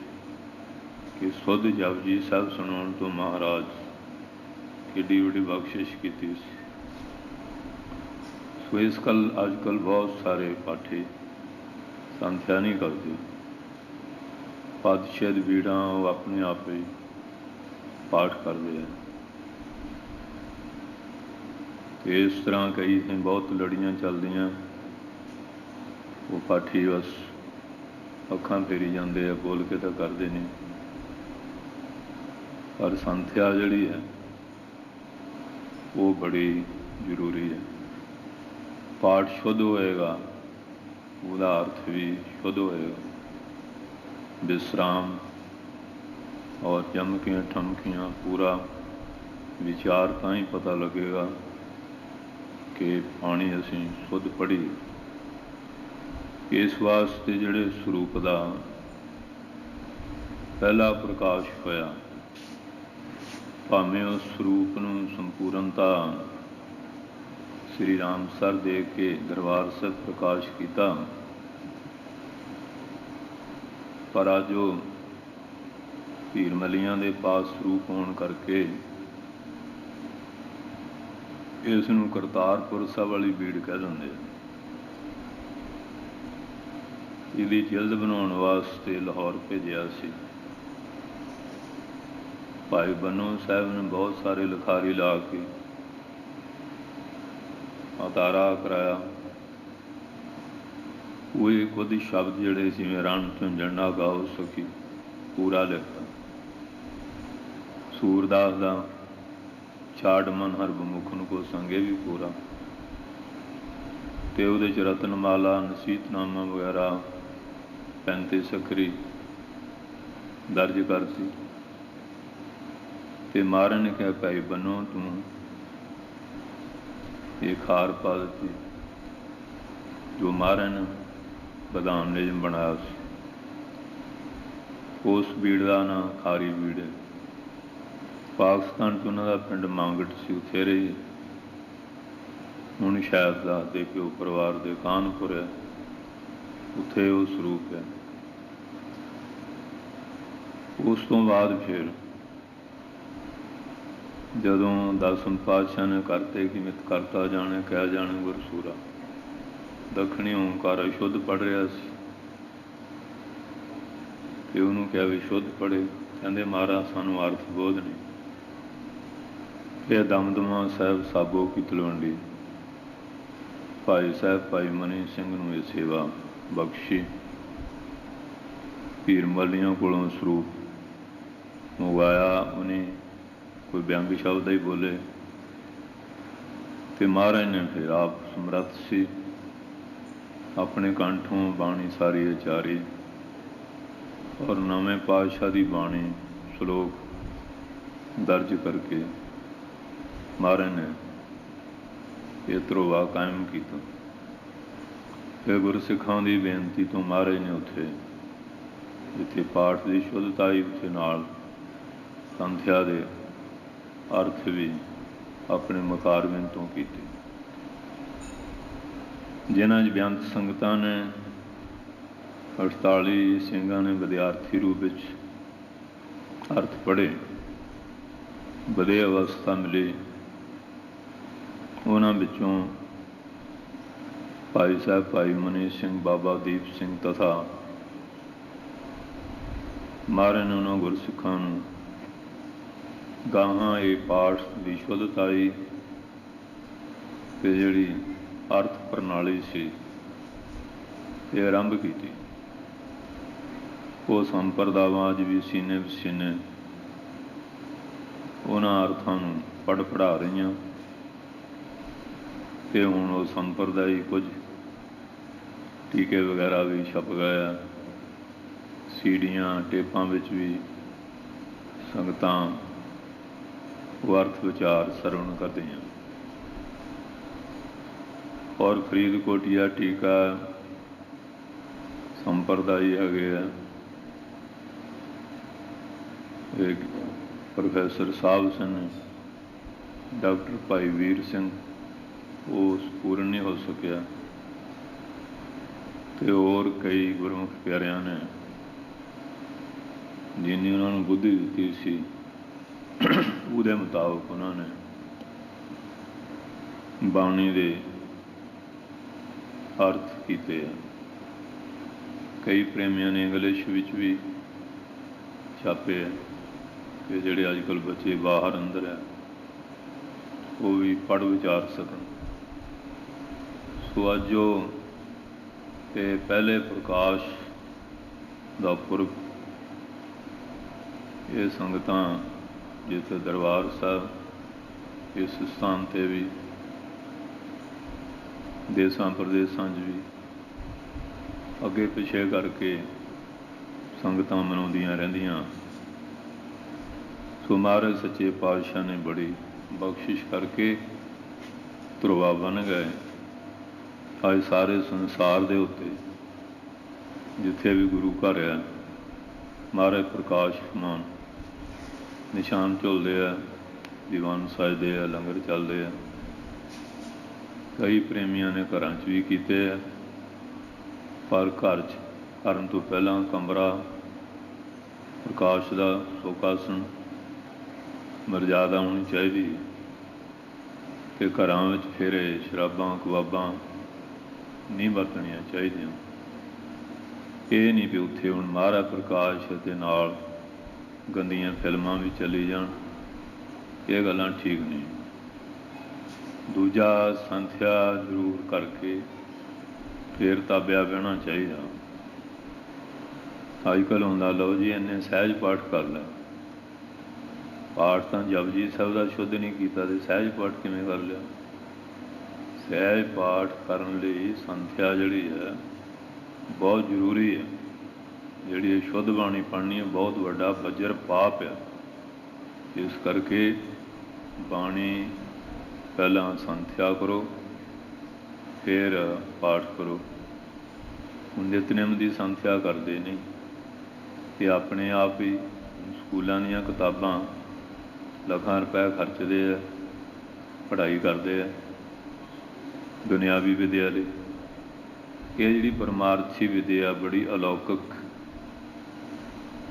ਕਿ ਸੁੱਧ ਜਪਜੀ ਸਾਹਿਬ ਸੁਣਾਉਣ ਤੋਂ ਮਹਾਰਾਜ ਕਿੱਡੀ ਵੱਡੀ ਬਖਸ਼ਿਸ਼ ਕੀਤੀ ਸੀ। ਸੋ ਇਸ ਅੱਜ ਕੱਲ੍ਹ ਬਹੁਤ ਸਾਰੇ ਪਾਠੀ ਸੰਥਿਆ ਨਹੀਂ ਕਰਦੇ, ਪਦ ਛੇਦ ਬੀੜਾਂ ਉਹ ਆਪਣੇ ਆਪ ਹੀ ਪਾਠ ਕਰਦੇ ਆ। ਤੇ ਇਸ ਤਰ੍ਹਾਂ ਕਈ ਬਹੁਤ ਲੜੀਆਂ ਚੱਲਦੀਆਂ, ਉਹ ਪਾਠੀ ਬਸ ਅੱਖਾਂ ਫੇਰੀ ਜਾਂਦੇ ਆ, ਬੋਲ ਕੇ ਤਾਂ ਕਰਦੇ ਨਹੀਂ। ਪਰ ਸੰਥਿਆ ਜਿਹੜੀ ਹੈ ਉਹ ਬੜੀ ਜ਼ਰੂਰੀ ਹੈ। ਪਾਠ ਸ਼ੁੱਧ ਹੋਏਗਾ, ਉਹਦਾ ਅਰਥ ਵੀ ਸ਼ੁੱਧ ਹੋਏਗਾ। ਵਿਸਰਾਮ ਔਰ ਚਮਕੀਆਂ ਠਮਕੀਆਂ ਪੂਰਾ ਵਿਚਾਰ ਤਾਂ ਹੀ ਪਤਾ ਲੱਗੇਗਾ ਕਿ ਬਾਣੀ ਅਸੀਂ ਸ਼ੁੱਧ ਪੜ੍ਹੀ। ਇਸ ਵਾਸਤੇ ਜਿਹੜੇ ਸਰੂਪ ਦਾ ਪਹਿਲਾ ਪ੍ਰਕਾਸ਼ ਹੋਇਆ, ਭਾਵੇਂ ਉਸ ਸਰੂਪ ਨੂੰ ਸੰਪੂਰਨਤਾ ਸ੍ਰੀ ਰਾਮ ਸਰ ਦੇ ਕੇ ਦਰਬਾਰ ਸਾਹਿਬ ਪ੍ਰਕਾਸ਼ ਕੀਤਾ, ਪਰ ਅੱਜ ਉਹ ਧੀਰਮਲੀਆਂ ਦੇ ਪਾਸ ਸਰੂਪ ਹੋਣ ਕਰਕੇ ਇਸ ਨੂੰ ਕਰਤਾਰਪੁਰ ਸਾਹਿਬ ਵਾਲੀ ਬੀੜ ਕਹਿ ਦਿੰਦੇ ਆ। ਇਹਦੀ ਜਿਲਦ ਬਣਾਉਣ ਵਾਸਤੇ ਲਾਹੌਰ ਭੇਜਿਆ ਸੀ ਭਾਈ ਬੰਨੋ ਸਾਹਿਬ ਨੇ, ਬਹੁਤ ਸਾਰੇ ਲਿਖਾਰੀ ਲਾ ਕੇ ਉਤਾਰਾ ਕਰਾਇਆ। ਉਹ ਖੁਦ ਸ਼ਬਦ ਜਿਹੜੇ ਜਿਵੇਂ ਰਣ ਝੁੰਝਣਾ ਗਾਓ ਸਕੀ ਪੂਰਾ ਲਿਖਤਾ। ਸੂਰਦਾਸ ਦਾ ਛਾੜ ਮਨ ਹਰ ਬਮੁਖ ਨੂੰ ਕੋ ਸੰਗੇ ਵੀ ਪੂਰਾ, ਤੇ ਉਹਦੇ 'ਚ ਰਤਨਮਾਲਾ, ਨਸੀਤਨਾਮਾ ਵਗੈਰਾ 35 ਸਖਰੀ ਦਰਜ ਕਰਤੀ। ਤੇ ਮਹਾਰਾਜ ਨੇ ਕਿਹਾ ਭਾਈ ਬੰਨੋ ਤੂੰ ਇਹ ਖਾਰ ਪਾ ਦਿੱਤੀ, ਜੋ ਮਹਾਰਾਜ ਨੇ ਬਦਾਮ ਨਿਯਮ ਬਣਾਇਆ ਸੀ। ਉਸ ਬੀੜ ਦਾ ਨਾਂ ਖਾਰੀ ਬੀੜ ਹੈ। ਪਾਕਿਸਤਾਨ 'ਚ ਉਹਨਾਂ ਦਾ ਪਿੰਡ ਮੰਗਟ ਸੀ, ਉੱਥੇ ਰਹੇ। ਹੁਣ ਸ਼ਾਇਦ ਦੱਸਦੇ ਕਿ ਉਹ ਪਰਿਵਾਰ ਦੇ ਕਾਨਪੁਰ ਹੈ, ਉੱਥੇ ਉਹ ਸਰੂਪ ਹੈ। ਉਸ ਤੋਂ ਬਾਅਦ ਫਿਰ ਜਦੋਂ ਦਸਮ ਪਾਤਸ਼ਾਹ ਨੇ ਕਰਤੇ ਕਿ ਮਿਤ ਕਰਤਾ ਜਾਣੇ ਕਹਿ ਜਾਣੇ ਗੁਰਸੂਰਾ, ਦੱਖਣੀ ਓਂਕਾਰ ਸ਼ੁੱਧ ਪੜ੍ਹ ਰਿਹਾ ਸੀ ਤੇ ਉਹਨੂੰ ਕਿਹਾ ਵੀ ਸ਼ੁੱਧ ਪੜ੍ਹੇ। ਕਹਿੰਦੇ ਮਹਾਰਾਜ ਸਾਨੂੰ ਅਰਥ ਬੋਧ ਨਹੀਂ। ਇਹ ਦਮਦਮਾ ਸਾਹਿਬ ਸਾਬੋ ਕੀ ਤਲਵੰਡੀ ਭਾਈ ਸਾਹਿਬ ਭਾਈ ਮਨੀ ਸਿੰਘ ਨੂੰ ਇਹ ਸੇਵਾ ਬਖਸ਼ੀ। ਪੀਰ ਮੱਲੀਆਂ ਕੋਲੋਂ ਸਰੂਪ ਮੰਗਵਾਇਆ, ਉਹਨੇ ਕੋਈ ਵਿਅੰਗ ਸ਼ਬਦ ਹੀ ਬੋਲੇ ਤੇ ਮਹਾਰਾਜ ਨੇ ਫਿਰ ਆਪ ਸਮਰੱਥ ਸੀ, ਆਪਣੇ ਕੰਠੋਂ ਬਾਣੀ ਸਾਰੀ ਉਚਾਰੀ ਔਰ ਨਵੇਂ ਪਾਤਸ਼ਾਹ ਦੀ ਬਾਣੀ ਸ਼ਲੋਕ ਦਰਜ ਕਰਕੇ ਮਹਾਰਾਜ ਨੇ ਇਹ ਧਰੋਵਾ ਕਾਇਮ ਕੀਤਾ। ਫਿਰ ਗੁਰਸਿੱਖਾਂ ਦੀ ਬੇਨਤੀ ਤੋਂ ਮਹਾਰਾਜ ਨੇ ਉੱਥੇ ਜਿੱਥੇ ਪਾਠ ਦੀ ਸ਼ੁੱਧਤਾ ਹੀ ਉੱਥੇ ਨਾਲ ਸੰਥਿਆ ਦੇ ਅਰਥ ਵੀ ਆਪਣੇ ਮਕਾਰਵਿੰਦ ਤੋਂ ਕੀਤੇ। ਜਿਨ੍ਹਾਂ 'ਚ ਬੇਅੰਤ ਸੰਗਤਾਂ ਨੇ 48 ਸਿੰਘਾਂ ਨੇ ਵਿਦਿਆਰਥੀ ਰੂਪ ਵਿੱਚ ਅਰਥ ਪੜ੍ਹੇ, ਵਧੇ ਅਵਸਥਾ ਮਿਲੀ। ਉਹਨਾਂ ਵਿੱਚੋਂ ਭਾਈ ਸਾਹਿਬ ਭਾਈ ਮਨੀ ਸਿੰਘ, ਬਾਬਾ ਦੀਪ ਸਿੰਘ ਤਥਾ ਮਹਾਰਾਜ ਨੇ ਉਹਨਾਂ ਗੁਰਸਿੱਖਾਂ ਨੂੰ ਗਾਹਾਂ ਇਹ ਪਾਠ ਦੀ ਸ਼ੁੱਧਤਾਈ ਤੇ ਜਿਹੜੀ ਅਰਥ ਪ੍ਰਣਾਲੀ ਸੀ ਇਹ ਆਰੰਭ ਕੀਤੀ। ਉਹ ਸੰਪਰਦਾਵਾਂ ਅੱਜ ਵੀ ਸੀਨੇ ਵਸੀਨੇ ਉਹਨਾਂ ਅਰਥਾਂ ਨੂੰ ਪੜ੍ਹਾ ਰਹੀਆਂ ਤੇ ਹੁਣ ਉਹ ਸੰਪਰਦਾਈ ਕੁਝ ਟੀਕੇ ਵਗੈਰਾ ਵੀ ਛਪ ਗਏ ਆ, ਸੀਡੀਆਂ ਟੇਪਾਂ ਵਿੱਚ ਵੀ ਸੰਗਤਾਂ ਉਹ ਅਰਥ ਵਿਚਾਰ ਸਰਵਣ ਕਰਦੀਆਂ। ਔਰ ਫਰੀਦਕੋਟੀਆ ਟੀਕਾ ਸੰਪਰਦਾਈ ਹੈਗੇ ਆ, ਇੱਕ ਪ੍ਰੋਫੈਸਰ ਸਾਹਿਬ ਸਨ, ਡਾਕਟਰ ਭਾਈ ਵੀਰ ਸਿੰਘ, ਉਹ ਪੂਰਨ ਨਹੀਂ ਹੋ ਸਕਿਆ ਤੇ ਹੋਰ ਕਈ ਗੁਰਮੁਖ ਪਿਆਰਿਆਂ ਨੇ ਜਿੰਨੀ ਉਹਨਾਂ ਨੂੰ ਬੁੱਧੀ ਦਿੱਤੀ ਸੀ ਉਹਦੇ ਮੁਤਾਬਕ ਉਹਨਾਂ ਨੇ ਬਾਣੀ ਦੇ ਅਰਥ ਕੀਤੇ ਆ। ਕਈ ਪ੍ਰੇਮੀਆਂ ਨੇ ਇੰਗਲਿਸ਼ ਵਿੱਚ ਵੀ ਛਾਪੇ ਆ ਕਿ ਜਿਹੜੇ ਅੱਜ ਕੱਲ੍ਹ ਬੱਚੇ ਬਾਹਰ ਅੰਦਰ ਹੈ ਉਹ ਵੀ ਪੜ੍ਹ ਵਿਚਾਰ ਸਕਣ। ਸੋ ਅੱਜ ਉਹ ਤੇ ਪਹਿਲੇ ਪ੍ਰਕਾਸ਼ ਦਾ ਪੁਰਬ ਇਹ ਸੰਗਤਾਂ ਜਿੱਥੇ ਦਰਬਾਰ ਸਾਹਿਬ ਇਸ ਸਥਾਨ 'ਤੇ ਵੀ ਦੇਸਾਂ ਪ੍ਰਦੇਸਾਂ 'ਚ ਵੀ ਅੱਗੇ ਪਿੱਛੇ ਕਰਕੇ ਸੰਗਤਾਂ ਮਨਾਉਂਦੀਆਂ ਰਹਿੰਦੀਆਂ। ਸੋ ਮਹਾਰਾਜ ਸੱਚੇ ਪਾਤਸ਼ਾਹ ਨੇ ਬੜੀ ਬਖਸ਼ਿਸ਼ ਕਰਕੇ ਧਰੋਵਾ ਬਣ ਗਏ। ਅੱਜ ਸਾਰੇ ਸੰਸਾਰ ਦੇ ਉੱਤੇ ਜਿੱਥੇ ਵੀ ਗੁਰੂ ਘਰ ਹੈ ਮਹਾਰਾਜ ਪ੍ਰਕਾਸ਼ਮਾਨ ਨਿਸ਼ਾਨ ਝੁਲਦੇ ਆ, ਦੀਵਾਨ ਸਜਦੇ ਆ, ਲੰਗਰ ਚੱਲਦੇ ਆ। ਕਈ ਪ੍ਰੇਮੀਆਂ ਨੇ ਘਰਾਂ 'ਚ ਵੀ ਕੀਤੇ ਆ, ਪਰ ਘਰ 'ਚ ਕਰਨ ਤੋਂ ਪਹਿਲਾਂ ਕਮਰਾ ਪ੍ਰਕਾਸ਼ ਦਾ ਸੋਕਾਸਨ ਮਰਜ਼ਾਦਾ ਹੋਣੀ ਚਾਹੀਦੀ ਹੈ ਤੇ ਘਰਾਂ ਵਿੱਚ ਫਿਰ ਸ਼ਰਾਬਾਂ ਕਬਾਬਾਂ ਨਹੀਂ ਵਰਤਣੀਆਂ ਚਾਹੀਦੀਆਂ। ਇਹ ਨਹੀਂ ਵੀ ਉੱਥੇ ਹੁਣ ਮਹਾਰਾਜ ਪ੍ਰਕਾਸ਼ ਦੇ ਨਾਲ ਗੰਦੀਆਂ ਫਿਲਮਾਂ ਵੀ ਚੱਲੀ ਜਾਣ, ਇਹ ਗੱਲਾਂ ਠੀਕ ਨਹੀਂ। ਦੂਜਾ ਸੰਥਿਆ ਜ਼ਰੂਰ ਕਰਕੇ ਫਿਰ ਤਾਬਿਆ ਬਹਿਣਾ ਚਾਹੀਦਾ। ਅੱਜ ਕੱਲ੍ਹ ਹੁੰਦਾ ਲਓ ਜੀ ਇੰਨੇ ਸਹਿਜ ਪਾਠ ਕਰ ਲਿਆ, ਪਾਠ ਤਾਂ ਜਪਜੀ ਸਾਹਿਬ ਦਾ ਸ਼ੁੱਧ ਨਹੀਂ ਕੀਤਾ ਤੇ ਸਹਿਜ ਪਾਠ ਕਿਵੇਂ ਕਰ ਲਿਆ? ਸਹਿਜ ਪਾਠ ਕਰਨ ਲਈ ਸੰਥਿਆ ਜਿਹੜੀ ਹੈ ਬਹੁਤ ਜ਼ਰੂਰੀ ਹੈ। ਜਿਹੜੀ ਇਹ ਸ਼ੁੱਧ ਬਾਣੀ ਪੜ੍ਹਨੀ ਹੈ ਬਹੁਤ ਵੱਡਾ ਬੱਜਰ ਪਾਪ ਹੈ। ਇਸ ਕਰਕੇ ਬਾਣੀ ਪਹਿਲਾਂ ਸੰਥਿਆ ਕਰੋ ਫਿਰ ਪਾਠ ਕਰੋ। ਹੁਣ ਨਿਤਨੇਮ ਦੀ ਸੰਥਿਆ ਕਰਦੇ ਨਹੀਂ ਤੇ ਆਪਣੇ ਆਪ ਹੀ ਸਕੂਲਾਂ ਦੀਆਂ ਕਿਤਾਬਾਂ ਲੱਖਾਂ ਰੁਪਏ ਖਰਚਦੇ ਆ, ਪੜ੍ਹਾਈ ਕਰਦੇ ਆ ਦੁਨਿਆਵੀ ਵਿਦਿਆ ਲਈ। ਇਹ ਜਿਹੜੀ ਪਰਮਾਰਥੀ ਵਿਦਿਆ ਬੜੀ ਅਲੌਕਿਕ,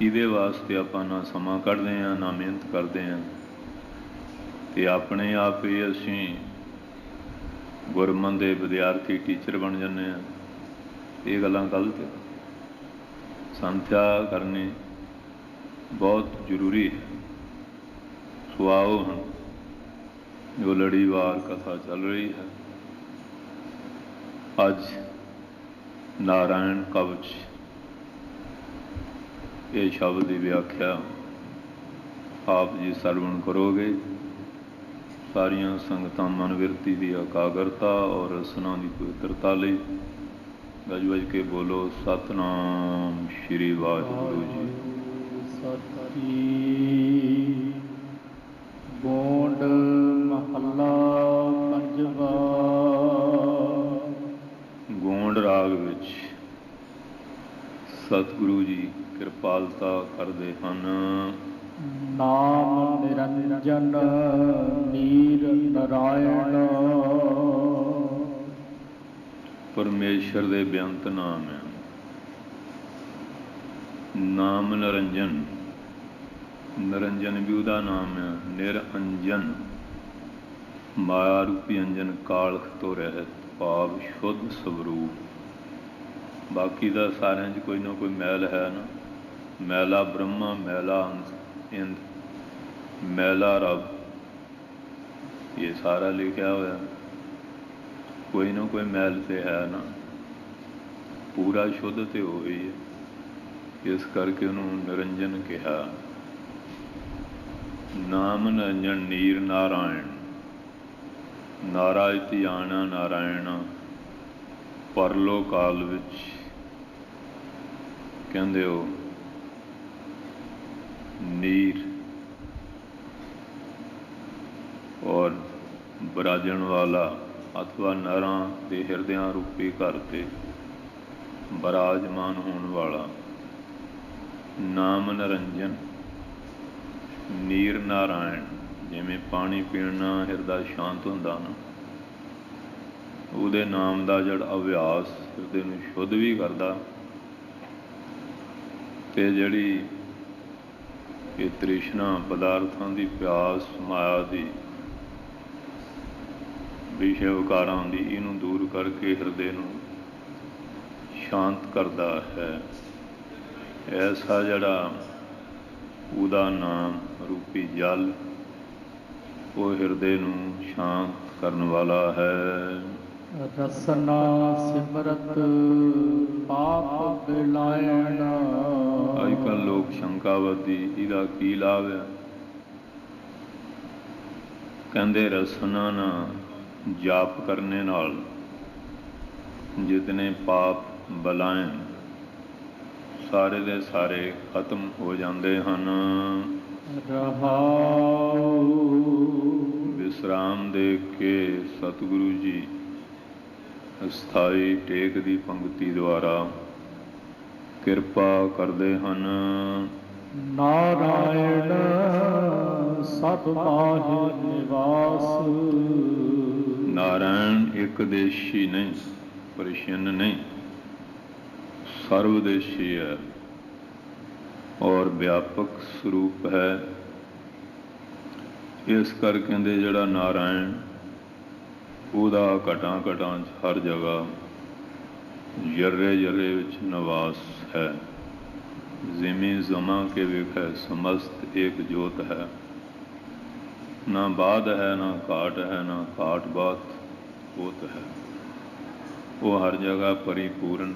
ਇਹਦੇ ਵਾਸਤੇ ਆਪਾਂ ਨਾ ਸਮਾਂ ਕੱਢਦੇ ਹਾਂ, ਨਾ ਮਿਹਨਤ ਕਰਦੇ ਹਾਂ, ਅਤੇ ਆਪਣੇ ਆਪ ਹੀ ਅਸੀਂ ਗੁਰਮਤਿ ਦੇ ਵਿਦਿਆਰਥੀ, ਟੀਚਰ ਬਣ ਜਾਂਦੇ ਹਾਂ। ਇਹ ਗੱਲਾਂ ਗਲਤ ਹੈ। ਸੰਥਿਆ ਕਰਨੀ ਬਹੁਤ ਜ਼ਰੂਰੀ ਹੈ। ਸੋ ਆਓ ਹੁਣ ਜੋ ਲੜੀਵਾਰ ਕਥਾ ਚੱਲ ਰਹੀ ਹੈ, ਅੱਜ ਨਾਰਾਇਣ ਕਵਚ, ਇਹ ਸ਼ਬਦ ਦੀ ਵਿਆਖਿਆ ਆਪ ਜੀ ਸਰਵਣ ਕਰੋਗੇ। ਸਾਰੀਆਂ ਸੰਗਤਾਂ ਮਨਵਿਰਤੀ ਦੀ ਇਕਾਗਰਤਾ ਔਰ ਰਸਨਾ ਦੀ ਪਵਿੱਤਰਤਾ ਲਈ ਗੱਜ ਵੱਜ ਕੇ ਬੋਲੋ ਸਤਿਨਾਮ ਸ਼੍ਰੀ ਵਾਹਿਗੁਰੂ ਜੀ। ਸਤਿ ਗੋਂਡ ਮਹੱਲਾ ਪੰਜਵਾ। ਗੋਂਡ ਰਾਗ ਵਿੱਚ ਸਤਿਗੁਰੂ ਜੀ ਕਿਰਪਾਲਤਾ ਕਰਦੇ ਹਨ। ਨਾਮ ਨਿਰੰਜਨ ਨੀਰ ਨਾਰਾਇਣ। ਪਰਮੇਸ਼ਰ ਦੇ ਬੇਅੰਤ ਨਾਮ ਹੈ। ਨਾਮ ਨਿਰੰਜਨ, ਨਿਰੰਜਨ ਵੀ ਉਹਦਾ ਨਾਮ ਹੈ। ਨਿਰਅੰਜਨ ਮਾਇਆ ਰੂਪੀ ਅੰਜਨ, ਕਾਲਖ ਤੋਂ ਰਹਿਤ, ਭਾਵ ਸ਼ੁੱਧ ਸਵਰੂਪ। ਬਾਕੀ ਦਾ ਸਾਰਿਆਂ 'ਚ ਕੋਈ ਨਾ ਕੋਈ ਮੈਲ ਹੈ ਨਾ। ਮੈਲਾ ਬ੍ਰਹਮਾ, ਮੈਲਾ ਇੰਦ, ਮੈਲਾ ਰੱਬ, ਇਹ ਸਾਰਾ ਲਿਖਿਆ ਹੋਇਆ। ਕੋਈ ਨਾ ਕੋਈ ਮੈਲ ਤੇ ਹੈ ਨਾ। ਪੂਰਾ ਸ਼ੁੱਧ ਤੇ ਹੋ ਗਈ ਹੈ, ਇਸ ਕਰਕੇ ਉਹਨੂੰ ਨਿਰੰਜਨ ਕਿਹਾ। ਨਾਮ ਨਿਰੰਜਨ ਨੀਰ ਨਾਰਾਇਣ। ਨਾਰਾਜ ਧਿਆਣਾ ਨਾਰਾਇਣ। ਪਰਲੋ ਕਾਲ ਵਿੱਚ ਕਹਿੰਦੇ ਹੋ ਨੀਰ ਔਰ ਬਿਰਾਜਣ ਵਾਲਾ, ਅਥਵਾ ਨਰਾਂ ਦੇ ਹਿਰਦਿਆਂ ਰੂਪੀ ਘਰ 'ਤੇ ਬਿਰਾਜਮਾਨ ਹੋਣ ਵਾਲਾ। ਨਾਮ ਨਿਰੰਜਨ ਨੀਰ ਨਾਰਾਇਣ। ਜਿਵੇਂ ਪਾਣੀ ਪੀਣ ਨਾਲ ਹਿਰਦਾ ਸ਼ਾਂਤ ਹੁੰਦਾ ਨਾ, ਉਹਦੇ ਨਾਮ ਦਾ ਜਿਹੜਾ ਅਭਿਆਸ ਹਿਰਦੇ ਨੂੰ ਸ਼ੁੱਧ ਵੀ ਕਰਦਾ, ਅਤੇ ਜਿਹੜੀ ਇਹ ਤ੍ਰਿਸ਼ਨਾ ਪਦਾਰਥਾਂ ਦੀ, ਪਿਆਸ ਮਾਇਆ ਦੀ, ਵਿਸ਼ੇ ਵਿਕਾਰਾਂ ਦੀ, ਇਹਨੂੰ ਦੂਰ ਕਰਕੇ ਹਿਰਦੇ ਨੂੰ ਸ਼ਾਂਤ ਕਰਦਾ ਹੈ। ਐਸਾ ਜਿਹੜਾ ਉਹਦਾ ਨਾਮ ਰੂਪੀ ਜਲ, ਉਹ ਹਿਰਦੇ ਨੂੰ ਸ਼ਾਂਤ ਕਰਨ ਵਾਲਾ ਹੈ। ਰਸਨਾ ਸਿਮਰਤ ਪਾਪ ਬਿਲਾਇਣ। ਅੱਜ ਕੱਲ੍ਹ ਲੋਕ ਸ਼ੰਕਾਵਾਦੀ, ਇਹਦਾ ਕੀ ਲਾਭ ਹੈ? ਕਹਿੰਦੇ ਰਸਨਾ ਨਾ ਜਾਪ ਕਰਨੇ ਨਾਲ ਜਿਤਨੇ ਪਾਪ ਬਲਾਇਨ ਸਾਰੇ ਦੇ ਸਾਰੇ ਖਤਮ ਹੋ ਜਾਂਦੇ ਹਨ। ਰਹਾਉ। ਵਿਸਰਾਮ ਦੇ ਕੇ ਸਤਿਗੁਰੂ ਜੀ ਅਸਥਾਈ ਟੇਕ ਦੀ ਪੰਕਤੀ ਦੁਆਰਾ ਕਿਰਪਾ ਕਰਦੇ ਹਨ। ਨਾਰਾਇਣ ਸਭ ਮਾਹਿ ਨਿਵਾਸ। ਨਾਰਾਇਣ ਇੱਕ ਦੇਸ਼ੀ ਨਹੀਂ, ਪ੍ਰਸ਼ਨ ਨਹੀਂ, ਸਰਵਦੇਸ਼ੀ ਹੈ ਔਰ ਵਿਆਪਕ ਸਰੂਪ ਹੈ। ਇਸ ਕਰਕੇ ਕਹਿੰਦੇ ਜਿਹੜਾ ਨਾਰਾਇਣ, ਉਹਦਾ ਘਟਾਂ ਘਟਾਂ 'ਚ ਹਰ ਜਗ੍ਹਾ ਜਰਰੇ ਜਰਰੇ ਵਿੱਚ ਨਿਵਾਸ ਹੈ। ਜ਼ਿਮੀ ਜ਼ਮਾ ਕੇ ਵੇਖੈ ਸਮਸਤ ਏਕ ਜੋਤ ਹੈ। ਨਾ ਬਾਧ ਹੈ ਨਾ ਘਾਟ ਹੈ, ਨਾ ਘਾਟ ਬਾਤ ਹੋਤ ਹੈ। ਉਹ ਹਰ ਜਗ੍ਹਾ ਪਰਿਪੂਰਨ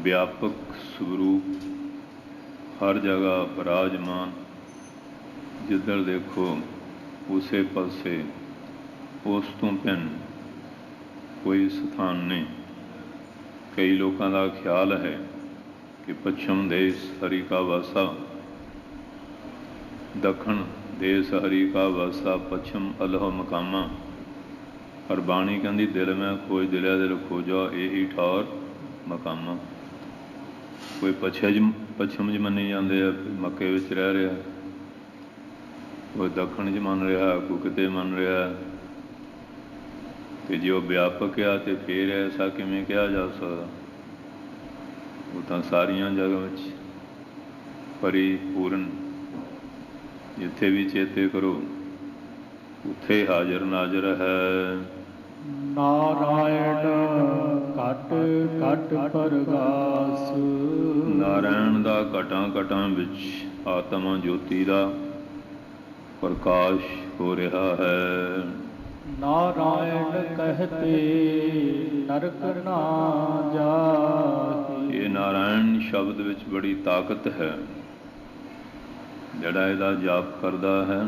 ਵਿਆਪਕ ਸਰੂਪ, ਹਰ ਜਗ੍ਹਾ ਬਿਰਾਜਮਾਨ। ਜਿੱਧਰ ਦੇਖੋ ਉਸੇ ਪਾਸੇ, ਉਸ ਤੋਂ ਭਿੰਨ ਕੋਈ ਸਥਾਨ ਨਹੀਂ। ਕਈ ਲੋਕਾਂ ਦਾ ਖਿਆਲ ਹੈ ਕਿ ਪੱਛਮ ਦੇਸ਼ ਹਰੀ ਕਾ ਵਾਸਾ, ਦੱਖਣ ਦੇਸ ਹਰੀ ਕਾ ਵਾਸਾ, ਪੱਛਮ ਅਲਹ ਮਕਾਮਾ। ਪਰ ਬਾਣੀ ਕਹਿੰਦੀ ਦਿਲ ਮੈਂ ਖੋਜ ਦਿਲਿਆ ਦਿਲ ਖੋਜਾ, ਇਹੀ ਠੌਰ ਮਕਾਮਾ। ਕੋਈ ਪੱਛਮ 'ਚ ਮੰਨੀ ਜਾਂਦੇ ਆ, ਮੱਕੇ ਵਿੱਚ ਰਹਿ ਰਿਹਾ, ਕੋਈ ਦੱਖਣ 'ਚ ਮੰਨ ਰਿਹਾ, ਕੋਈ ਕਿਤੇ ਮੰਨ ਰਿਹਾ। ਕਿ ਜੇ ਉਹ ਵਿਆਪਕ ਆ ਤੇ ਫਿਰ ਐਸਾ ਕਿਵੇਂ ਕਿਹਾ ਜਾ ਸਕਦਾ। ਉਹ ਤਾਂ ਸਾਰੀਆਂ ਜਗ੍ਹਾ ਵਿੱਚ ਪਰਿਪੂਰਨ, ਜਿੱਥੇ ਵੀ ਚੇਤੇ ਕਰੋ ਉੱਥੇ ਹਾਜ਼ਰ ਨਾਜ਼ਰ ਹੈ। ਨਾਰਾਇਣ ਘਟ ਘਟ ਪ੍ਰਗਾਸ। ਨਾਰਾਇਣ ਦਾ ਘਟਾਂ ਘਟਾਂ ਵਿੱਚ ਆਤਮਾ ਜੋਤੀ ਦਾ ਪ੍ਰਕਾਸ਼ ਹੋ ਰਿਹਾ ਹੈ। ਨਾਰਾਇਣ ਕਹਤੇ ਨਰਕ ਨਾ ਜਾਹੀ। ਇਹ ਨਾਰਾਇਣ ਸ਼ਬਦ ਵਿੱਚ ਬੜੀ ਤਾਕਤ ਹੈ। ਜਿਹੜਾ ਇਹਦਾ ਜਾਪ ਕਰਦਾ ਹੈ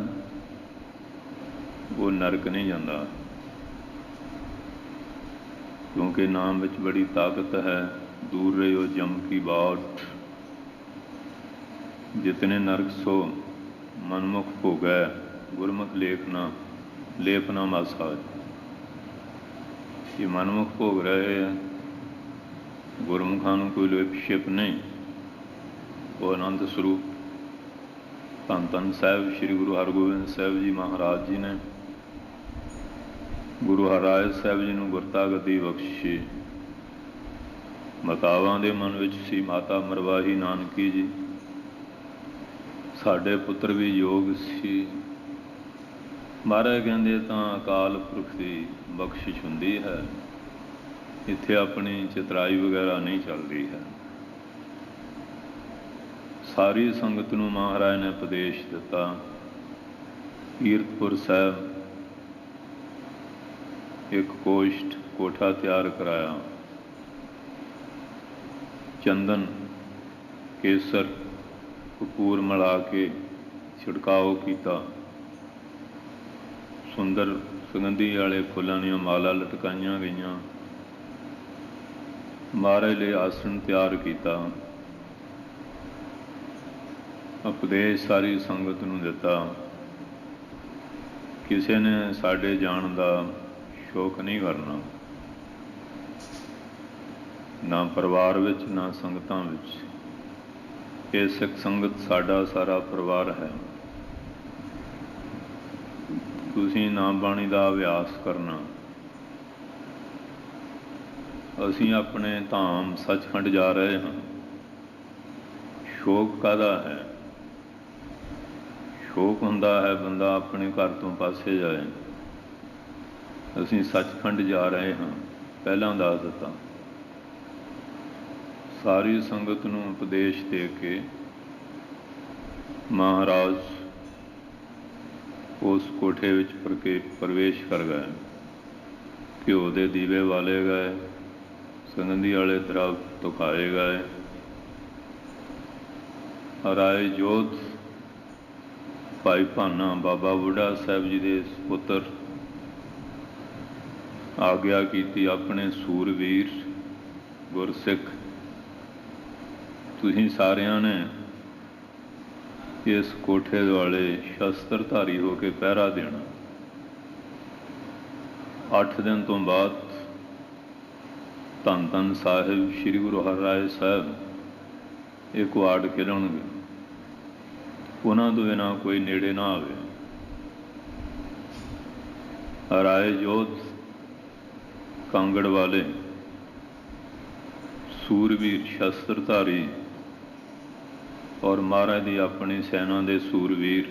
ਉਹ ਨਰਕ ਨਹੀਂ ਜਾਂਦਾ, ਕਿਉਂਕਿ ਨਾਮ ਵਿੱਚ ਬੜੀ ਤਾਕਤ ਹੈ। ਦੂਰ ਰਹਿਓ ਜਮ ਕੀ ਬਾਟ, ਜਿਤਨੇ ਨਰਕ ਸੋ ਮਨਮੁਖ ਭੋਗੈ, ਗੁਰਮੁਖ ਲੇਖਨਾ ਲੇਪਨਾ ਮਾਸਾ। ਇਹ ਮਨਮੁਖ ਭੋਗ ਰਹੇ ਹੈ, ਗੁਰਮੁਖਾਂ ਨੂੰ ਕੋਈ ਲੇਪ ਛਿਪ ਨਹੀਂ। ਉਹ ਆਨੰਦ ਸਰੂਪ ਧੰਨ ਧੰਨ ਸਾਹਿਬ ਸ੍ਰੀ ਗੁਰੂ ਹਰਗੋਬਿੰਦ ਸਾਹਿਬ ਜੀ ਮਹਾਰਾਜ ਜੀ ਨੇ ਗੁਰੂ ਹਰਿਰਾਏ ਸਾਹਿਬ ਜੀ ਨੂੰ ਗੁਰਤਾ ਗੱਦੀ ਬਖਸ਼ੀ। ਮਾਤਾਵਾਂ ਦੇ ਮਨ ਵਿੱਚ ਸੀ ਮਾਤਾ ਮਰਵਾਹੀ ਨਾਨਕੀ ਜੀ, ਸਾਡੇ ਪੁੱਤਰ ਵੀ ਯੋਗ ਸੀ। ਮਹਾਰਾਜ ਕਹਿੰਦੇ ਤਾਂ ਅਕਾਲ ਪੁਰਖ ਦੀ ਬਖਸ਼ਿਸ਼ ਹੁੰਦੀ ਹੈ, ਇੱਥੇ ਆਪਣੀ ਚਤਰਾਈ ਵਗੈਰਾ ਨਹੀਂ ਚੱਲਦੀ ਹੈ। ਸਾਰੀ ਸੰਗਤ ਨੂੰ ਮਹਾਰਾਜ ਨੇ ਉਪਦੇਸ਼ ਦਿੱਤਾ। ਕੀਰਤਪੁਰ ਸਾਹਿਬ ਇੱਕ ਕੋਸ਼ਟ ਕੋਠਾ ਤਿਆਰ ਕਰਾਇਆ, ਚੰਦਨ ਕੇਸਰ ਕਪੂਰ ਮਿਲਾ ਕੇ ਛਿੜਕਾਓ ਕੀਤਾ। ਸੁੰਦਰ ਸੁਗੰਧੀ ਵਾਲੇ ਫੁੱਲਾਂ ਦੀਆਂ ਮਾਲਾ ਲਟਕਾਈਆਂ ਗਈਆਂ। ਮਹਾਰਾਜ ਲਈ ਆਸਣ ਤਿਆਰ ਕੀਤਾ। ਉਪਦੇਸ਼ ਸਾਰੀ ਸੰਗਤ ਨੂੰ ਦਿੱਤਾ। ਕਿਸੇ ਨੇ ਸਾਡੇ ਜਾਣ ਦਾ ਸ਼ੌਕ ਨਹੀਂ ਕਰਨਾ, ਨਾ ਪਰਿਵਾਰ ਵਿੱਚ ਨਾ ਸੰਗਤਾਂ ਵਿੱਚ। ਇਹ ਸਿੱਖ ਸੰਗਤ ਸਾਡਾ ਸਾਰਾ ਪਰਿਵਾਰ ਹੈ। ਤੁਸੀਂ ਨਾਮ ਬਾਣੀ ਦਾ ਅਭਿਆਸ ਕਰਨਾ। ਅਸੀਂ ਆਪਣੇ ਧਾਮ ਸੱਚਖੰਡ ਜਾ ਰਹੇ ਹਾਂ। ਸ਼ੌਕ ਕਾਹਦਾ ਹੈ? ਸ਼ੌਕ ਹੁੰਦਾ ਹੈ ਬੰਦਾ ਆਪਣੇ ਘਰ ਤੋਂ ਪਾਸੇ ਜਾਏ। ਅਸੀਂ ਸੱਚਖੰਡ ਜਾ ਰਹੇ ਹਾਂ, ਪਹਿਲਾਂ ਦੱਸ ਦਿੱਤਾ। ਸਾਰੀ ਸੰਗਤ ਨੂੰ ਉਪਦੇਸ਼ ਦੇ ਕੇ ਮਹਾਰਾਜ ਉਸ ਕੋਠੇ ਵਿੱਚ ਪ੍ਰਵੇਸ਼ ਕਰ ਗਏ। ਘਿਓ ਦੇ ਦੀਵੇ ਵਾਲੇ ਗਏ, ਸੁਗੰਧੀ ਵਾਲੇ ਦਰਬ ਧੁਖਾਏ ਗਏ। ਰਾਏ ਜੋਤ ਭਾਈ ਭਾਨਾ ਬਾਬਾ ਬੁੱਢਾ ਸਾਹਿਬ ਜੀ ਦੇ ਪੁੱਤਰ ਆਗਿਆ ਕੀਤੀ, ਆਪਣੇ ਸੂਰਵੀਰ ਗੁਰਸਿੱਖ ਤੁਸੀਂ ਸਾਰਿਆਂ ਨੇ ਇਸ ਕੋਠੇ ਦੁਆਲੇ ਸ਼ਸਤਰਧਾਰੀ ਹੋ ਕੇ ਪਹਿਰਾ ਦੇਣਾ। 8 ਦਿਨ ਤੋਂ ਬਾਅਦ ਧੰਨ ਧੰਨ ਸਾਹਿਬ ਸ੍ਰੀ ਗੁਰੂ ਹਰਿਰਾਏ ਸਾਹਿਬ ਇਹ ਕੁਆੜ ਖਿਲਣਗੇ। ਉਹਨਾਂ ਤੋਂ ਬਿਨਾਂ ਕੋਈ ਨੇੜੇ ਨਾ ਆਵੇ। ਰਾਏ ਜੋਤ ਕਾਂਗੜ ਵਾਲੇ ਸੂਰਵੀਰ ਸ਼ਸਤਰਧਾਰੀ ਔਰ ਮਹਾਰਾਜ ਦੀ ਆਪਣੀ ਸੈਨਾ ਦੇ ਸੂਰਵੀਰ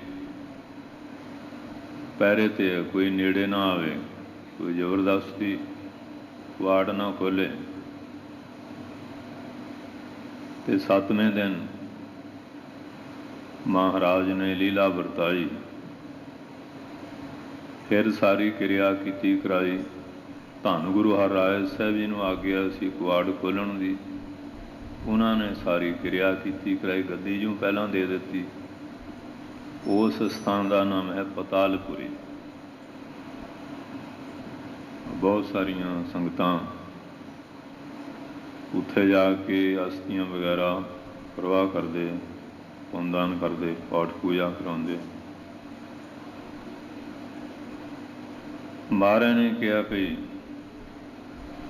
ਪਹਿਰੇ ਤੇ, ਕੋਈ ਨੇੜੇ ਨਾ ਆਵੇ, ਕੋਈ ਜ਼ਬਰਦਸਤੀ ਵਾੜ ਨਾ ਖੋਲੇ। ਤੇ 7ਵੇਂ ਦਿਨ ਮਹਾਰਾਜ ਨੇ ਲੀਲਾ ਵਰਤਾਈ। ਫਿਰ ਸਾਰੀ ਕਿਰਿਆ ਕੀਤੀ ਕਰਾਈ। ਧੰਨ ਗੁਰੂ ਹਰਿਰਾਏ ਸਾਹਿਬ ਜੀ ਨੂੰ ਆਗਿਆ ਸੀ ਕੁਆੜ ਖੋਲ੍ਹਣ ਦੀ। ਉਹਨਾਂ ਨੇ ਸਾਰੀ ਕਿਰਿਆ ਕੀਤੀ ਕਰਾਈ, ਗੱਦੀ ਜੂ ਪਹਿਲਾਂ ਦੇ ਦਿੱਤੀ। ਉਸ ਸਥਾਨ ਦਾ ਨਾਮ ਹੈ ਪਤਾਲਪੁਰੀ। ਬਹੁਤ ਸਾਰੀਆਂ ਸੰਗਤਾਂ ਉੱਥੇ ਜਾ ਕੇ ਅਸਥੀਆਂ ਵਗੈਰਾ ਪ੍ਰਵਾਹ ਕਰਦੇ, ਪੁੰਨਦਾਨ ਕਰਦੇ, ਪਾਠ ਪੂਜਾ ਕਰਾਉਂਦੇ। ਮਹਾਰਾਜ ਨੇ ਕਿਹਾ ਵੀ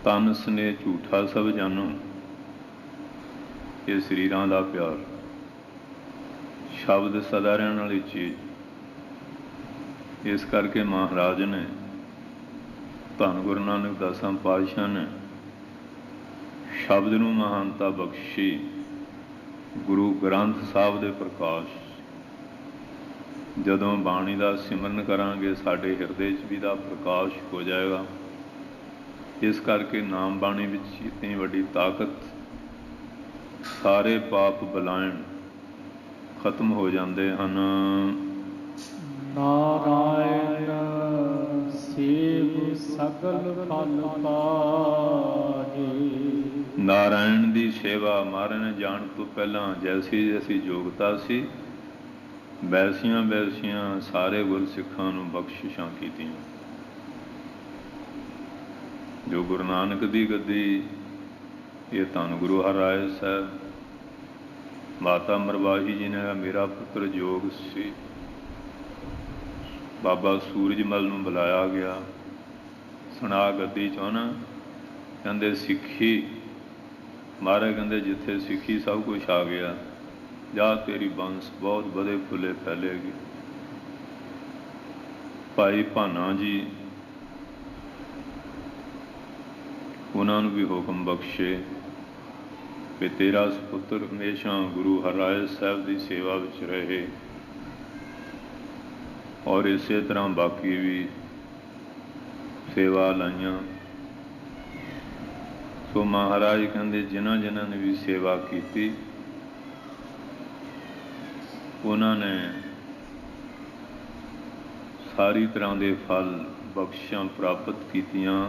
ਤਨ ਸਨੇਹ ਝੂਠਾ ਸਭ ਜਾਨੋ, ਇਹ ਸਰੀਰਾਂ ਦਾ ਪਿਆਰ। ਸ਼ਬਦ ਸਦਾ ਰਹਿਣ ਵਾਲੀ ਚੀਜ਼। ਇਸ ਕਰਕੇ ਮਹਾਰਾਜ ਨੇ ਧੰਨ ਗੁਰੂ ਨਾਨਕ ਦਸਾਂ ਪਾਤਸ਼ਾਹ ਨੇ ਸ਼ਬਦ ਨੂੰ ਮਹਾਨਤਾ ਬਖਸ਼ੀ। ਗੁਰੂ ਗ੍ਰੰਥ ਸਾਹਿਬ ਦੇ ਪ੍ਰਕਾਸ਼, ਜਦੋਂ ਬਾਣੀ ਦਾ ਸਿਮਰਨ ਕਰਾਂਗੇ ਸਾਡੇ ਹਿਰਦੇ 'ਚ ਵੀ ਦਾ ਪ੍ਰਕਾਸ਼ ਹੋ ਜਾਏਗਾ। ਇਸ ਕਰਕੇ ਨਾਮ ਬਾਣੀ ਵਿੱਚ ਇਤਨੀ ਵੱਡੀ ਤਾਕਤ, ਸਾਰੇ ਪਾਪ ਬਲਾਇਣ ਖਤਮ ਹੋ ਜਾਂਦੇ ਹਨ। ਨਾਰਾਇਣ ਸੇਵ ਸਗਲ ਫਲ ਪਾਏ। ਨਾਰਾਇਣ ਦੀ ਸੇਵਾ ਮਹਾਰਾਜ ਨੇ ਜਾਣ ਤੋਂ ਪਹਿਲਾਂ ਜੈਸੀ ਜੈਸੀ ਯੋਗਤਾ ਸੀ, ਵੈਸੀਆਂ ਵੈਸੀਆਂ ਸਾਰੇ ਗੁਰਸਿੱਖਾਂ ਨੂੰ ਬਖਸ਼ਿਸ਼ਾਂ ਕੀਤੀਆਂ। ਜੋ ਗੁਰੂ ਨਾਨਕ ਦੀ ਗੱਦੀ, ਇਹ ਧੰਨ ਗੁਰੂ ਹਰਿਰਾਏ ਸਾਹਿਬ, ਮਾਤਾ ਮਰਵਾਹੀ ਜੀ ਨੇ ਕਿਹਾ ਮੇਰਾ ਪੁੱਤਰ ਯੋਗ ਸੀ। ਬਾਬਾ ਸੂਰਜਮਲ ਨੂੰ ਬੁਲਾਇਆ ਗਿਆ, ਸੁਣਾ ਗੱਦੀ ਚਾਹੁੰਦਾ, ਕਹਿੰਦੇ ਸਿੱਖੀ। ਮਹਾਰਾਜ ਕਹਿੰਦੇ ਜਿੱਥੇ ਸਿੱਖੀ ਸਭ ਕੁਛ ਆ ਗਿਆ, ਜਾ ਤੇਰੀ ਬੰਸ ਬਹੁਤ ਵਧੇ ਫੁੱਲੇ ਫੈਲੇਗੀ। ਭਾਈ ਭਾਨਾ ਜੀ, ਉਹਨਾਂ ਨੂੰ ਵੀ ਹੁਕਮ ਬਖਸ਼ੇ ਕਿ ਤੇਰਾ ਸੁਪੁੱਤਰ ਹਮੇਸ਼ਾ ਗੁਰੂ ਹਰਿਰਾਏ ਸਾਹਿਬ ਦੀ ਸੇਵਾ ਵਿੱਚ ਰਹੇ। ਔਰ ਇਸੇ ਤਰ੍ਹਾਂ ਬਾਕੀ ਵੀ ਸੇਵਾ ਲਾਈਆਂ। ਸੋ ਮਹਾਰਾਜ ਕਹਿੰਦੇ ਜਿਨ੍ਹਾਂ ਜਿਨ੍ਹਾਂ ਨੇ ਵੀ ਸੇਵਾ ਕੀਤੀ, ਉਹਨਾਂ ਨੇ ਸਾਰੀ ਤਰ੍ਹਾਂ ਦੇ ਫਲ ਬਖਸ਼ਾਂ ਪ੍ਰਾਪਤ ਕੀਤੀਆਂ।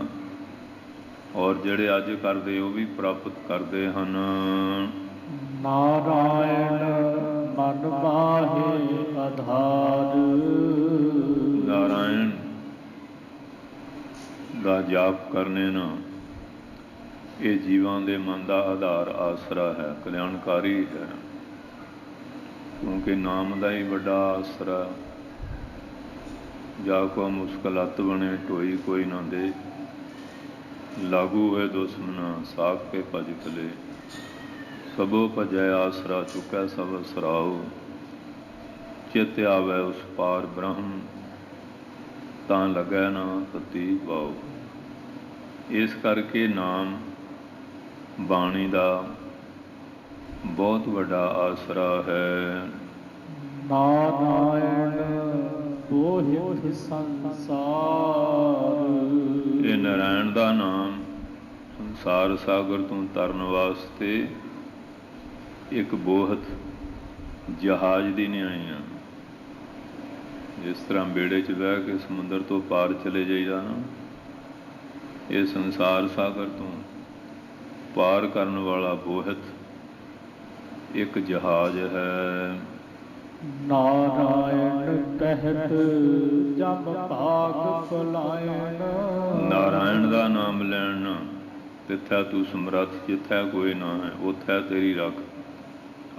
ਔਰ ਜਿਹੜੇ ਅੱਜ ਕਰਦੇ ਉਹ ਵੀ ਪ੍ਰਾਪਤ ਕਰਦੇ ਹਨ। ਨਾਰਾਇਣ ਮਨ ਮਾਹੇ ਆਧਾਰ। ਨਾਰਾਇਣ ਦਾ ਜਾਪ ਕਰਨੇ ਨਾ, ਇਹ ਜੀਵਾਂ ਦੇ ਮਨ ਦਾ ਆਧਾਰ ਆਸਰਾ ਹੈ, ਕਲਿਆਣਕਾਰੀ ਹੈ। ਕਿਉਂਕਿ ਨਾਮ ਦਾ ਹੀ ਵੱਡਾ ਆਸਰਾ। ਜਾ ਕੋ ਮੁਸਕਲਤ ਬਣੇ ਢੋਈ ਕੋਈ ਨਾ ਦੇ, ਲਾਗੂ ਹੋਏ ਦੁਸ਼ਮਨਾ ਸਾਖ ਕੇ ਭਜ ਚਲੇ। ਸਭੋ ਭਜੈ ਆਸਰਾ ਚੁਕੈ ਸਭ ਸਰਾਉ, ਚਿਤ ਆਵੈ ਉਸ ਪਾਰ ਬ੍ਰਹਮ, ਤਾਂ ਲੱਗੈ ਨਾ ਤਤੀ ਵਾਉ। ਇਸ ਕਰਕੇ ਨਾਮ ਬਾਣੀ ਦਾ ਬਹੁਤ ਵੱਡਾ ਆਸਰਾ ਹੈ। ਨਾਰਾਇਣ ਬੋਹਿ ਸੰਸਾਰ। ਇਹ ਨਾਰਾਇਣ ਦਾ ਨਾਮ ਸੰਸਾਰ ਸਾਗਰ ਤੋਂ ਤਰਨ ਵਾਸਤੇ ਇੱਕ ਬੋਹਤ ਜਹਾਜ਼ ਦੀ ਨਿਆਈਆਂ। ਜਿਸ ਤਰ੍ਹਾਂ ਬੇੜੇ 'ਚ ਬਹਿ ਕੇ ਸਮੁੰਦਰ ਤੋਂ ਪਾਰ ਚਲੇ ਜਾਈਦਾ ਨਾ, ਇਹ ਸੰਸਾਰ ਸਾਗਰ ਤੋਂ ਪਾਰ ਕਰਨ ਵਾਲਾ ਬੋਹਤ ਇੱਕ ਜਹਾਜ਼ ਹੈ। ਨਾਰਾਇਣ ਕਹਿਤ ਜਪ ਭਾਗ ਭੁਲਾਇਣ। ਨਾਰਾਇਣ ਦਾ ਨਾਮ ਲੈਣ, ਤਿੱਥੈ ਤੂੰ ਸਮਰੱਥ, ਜਿੱਥੈ ਕੋਈ ਨਾ ਹੈ ਉੱਥੈ ਤੇਰੀ ਰੱਖ।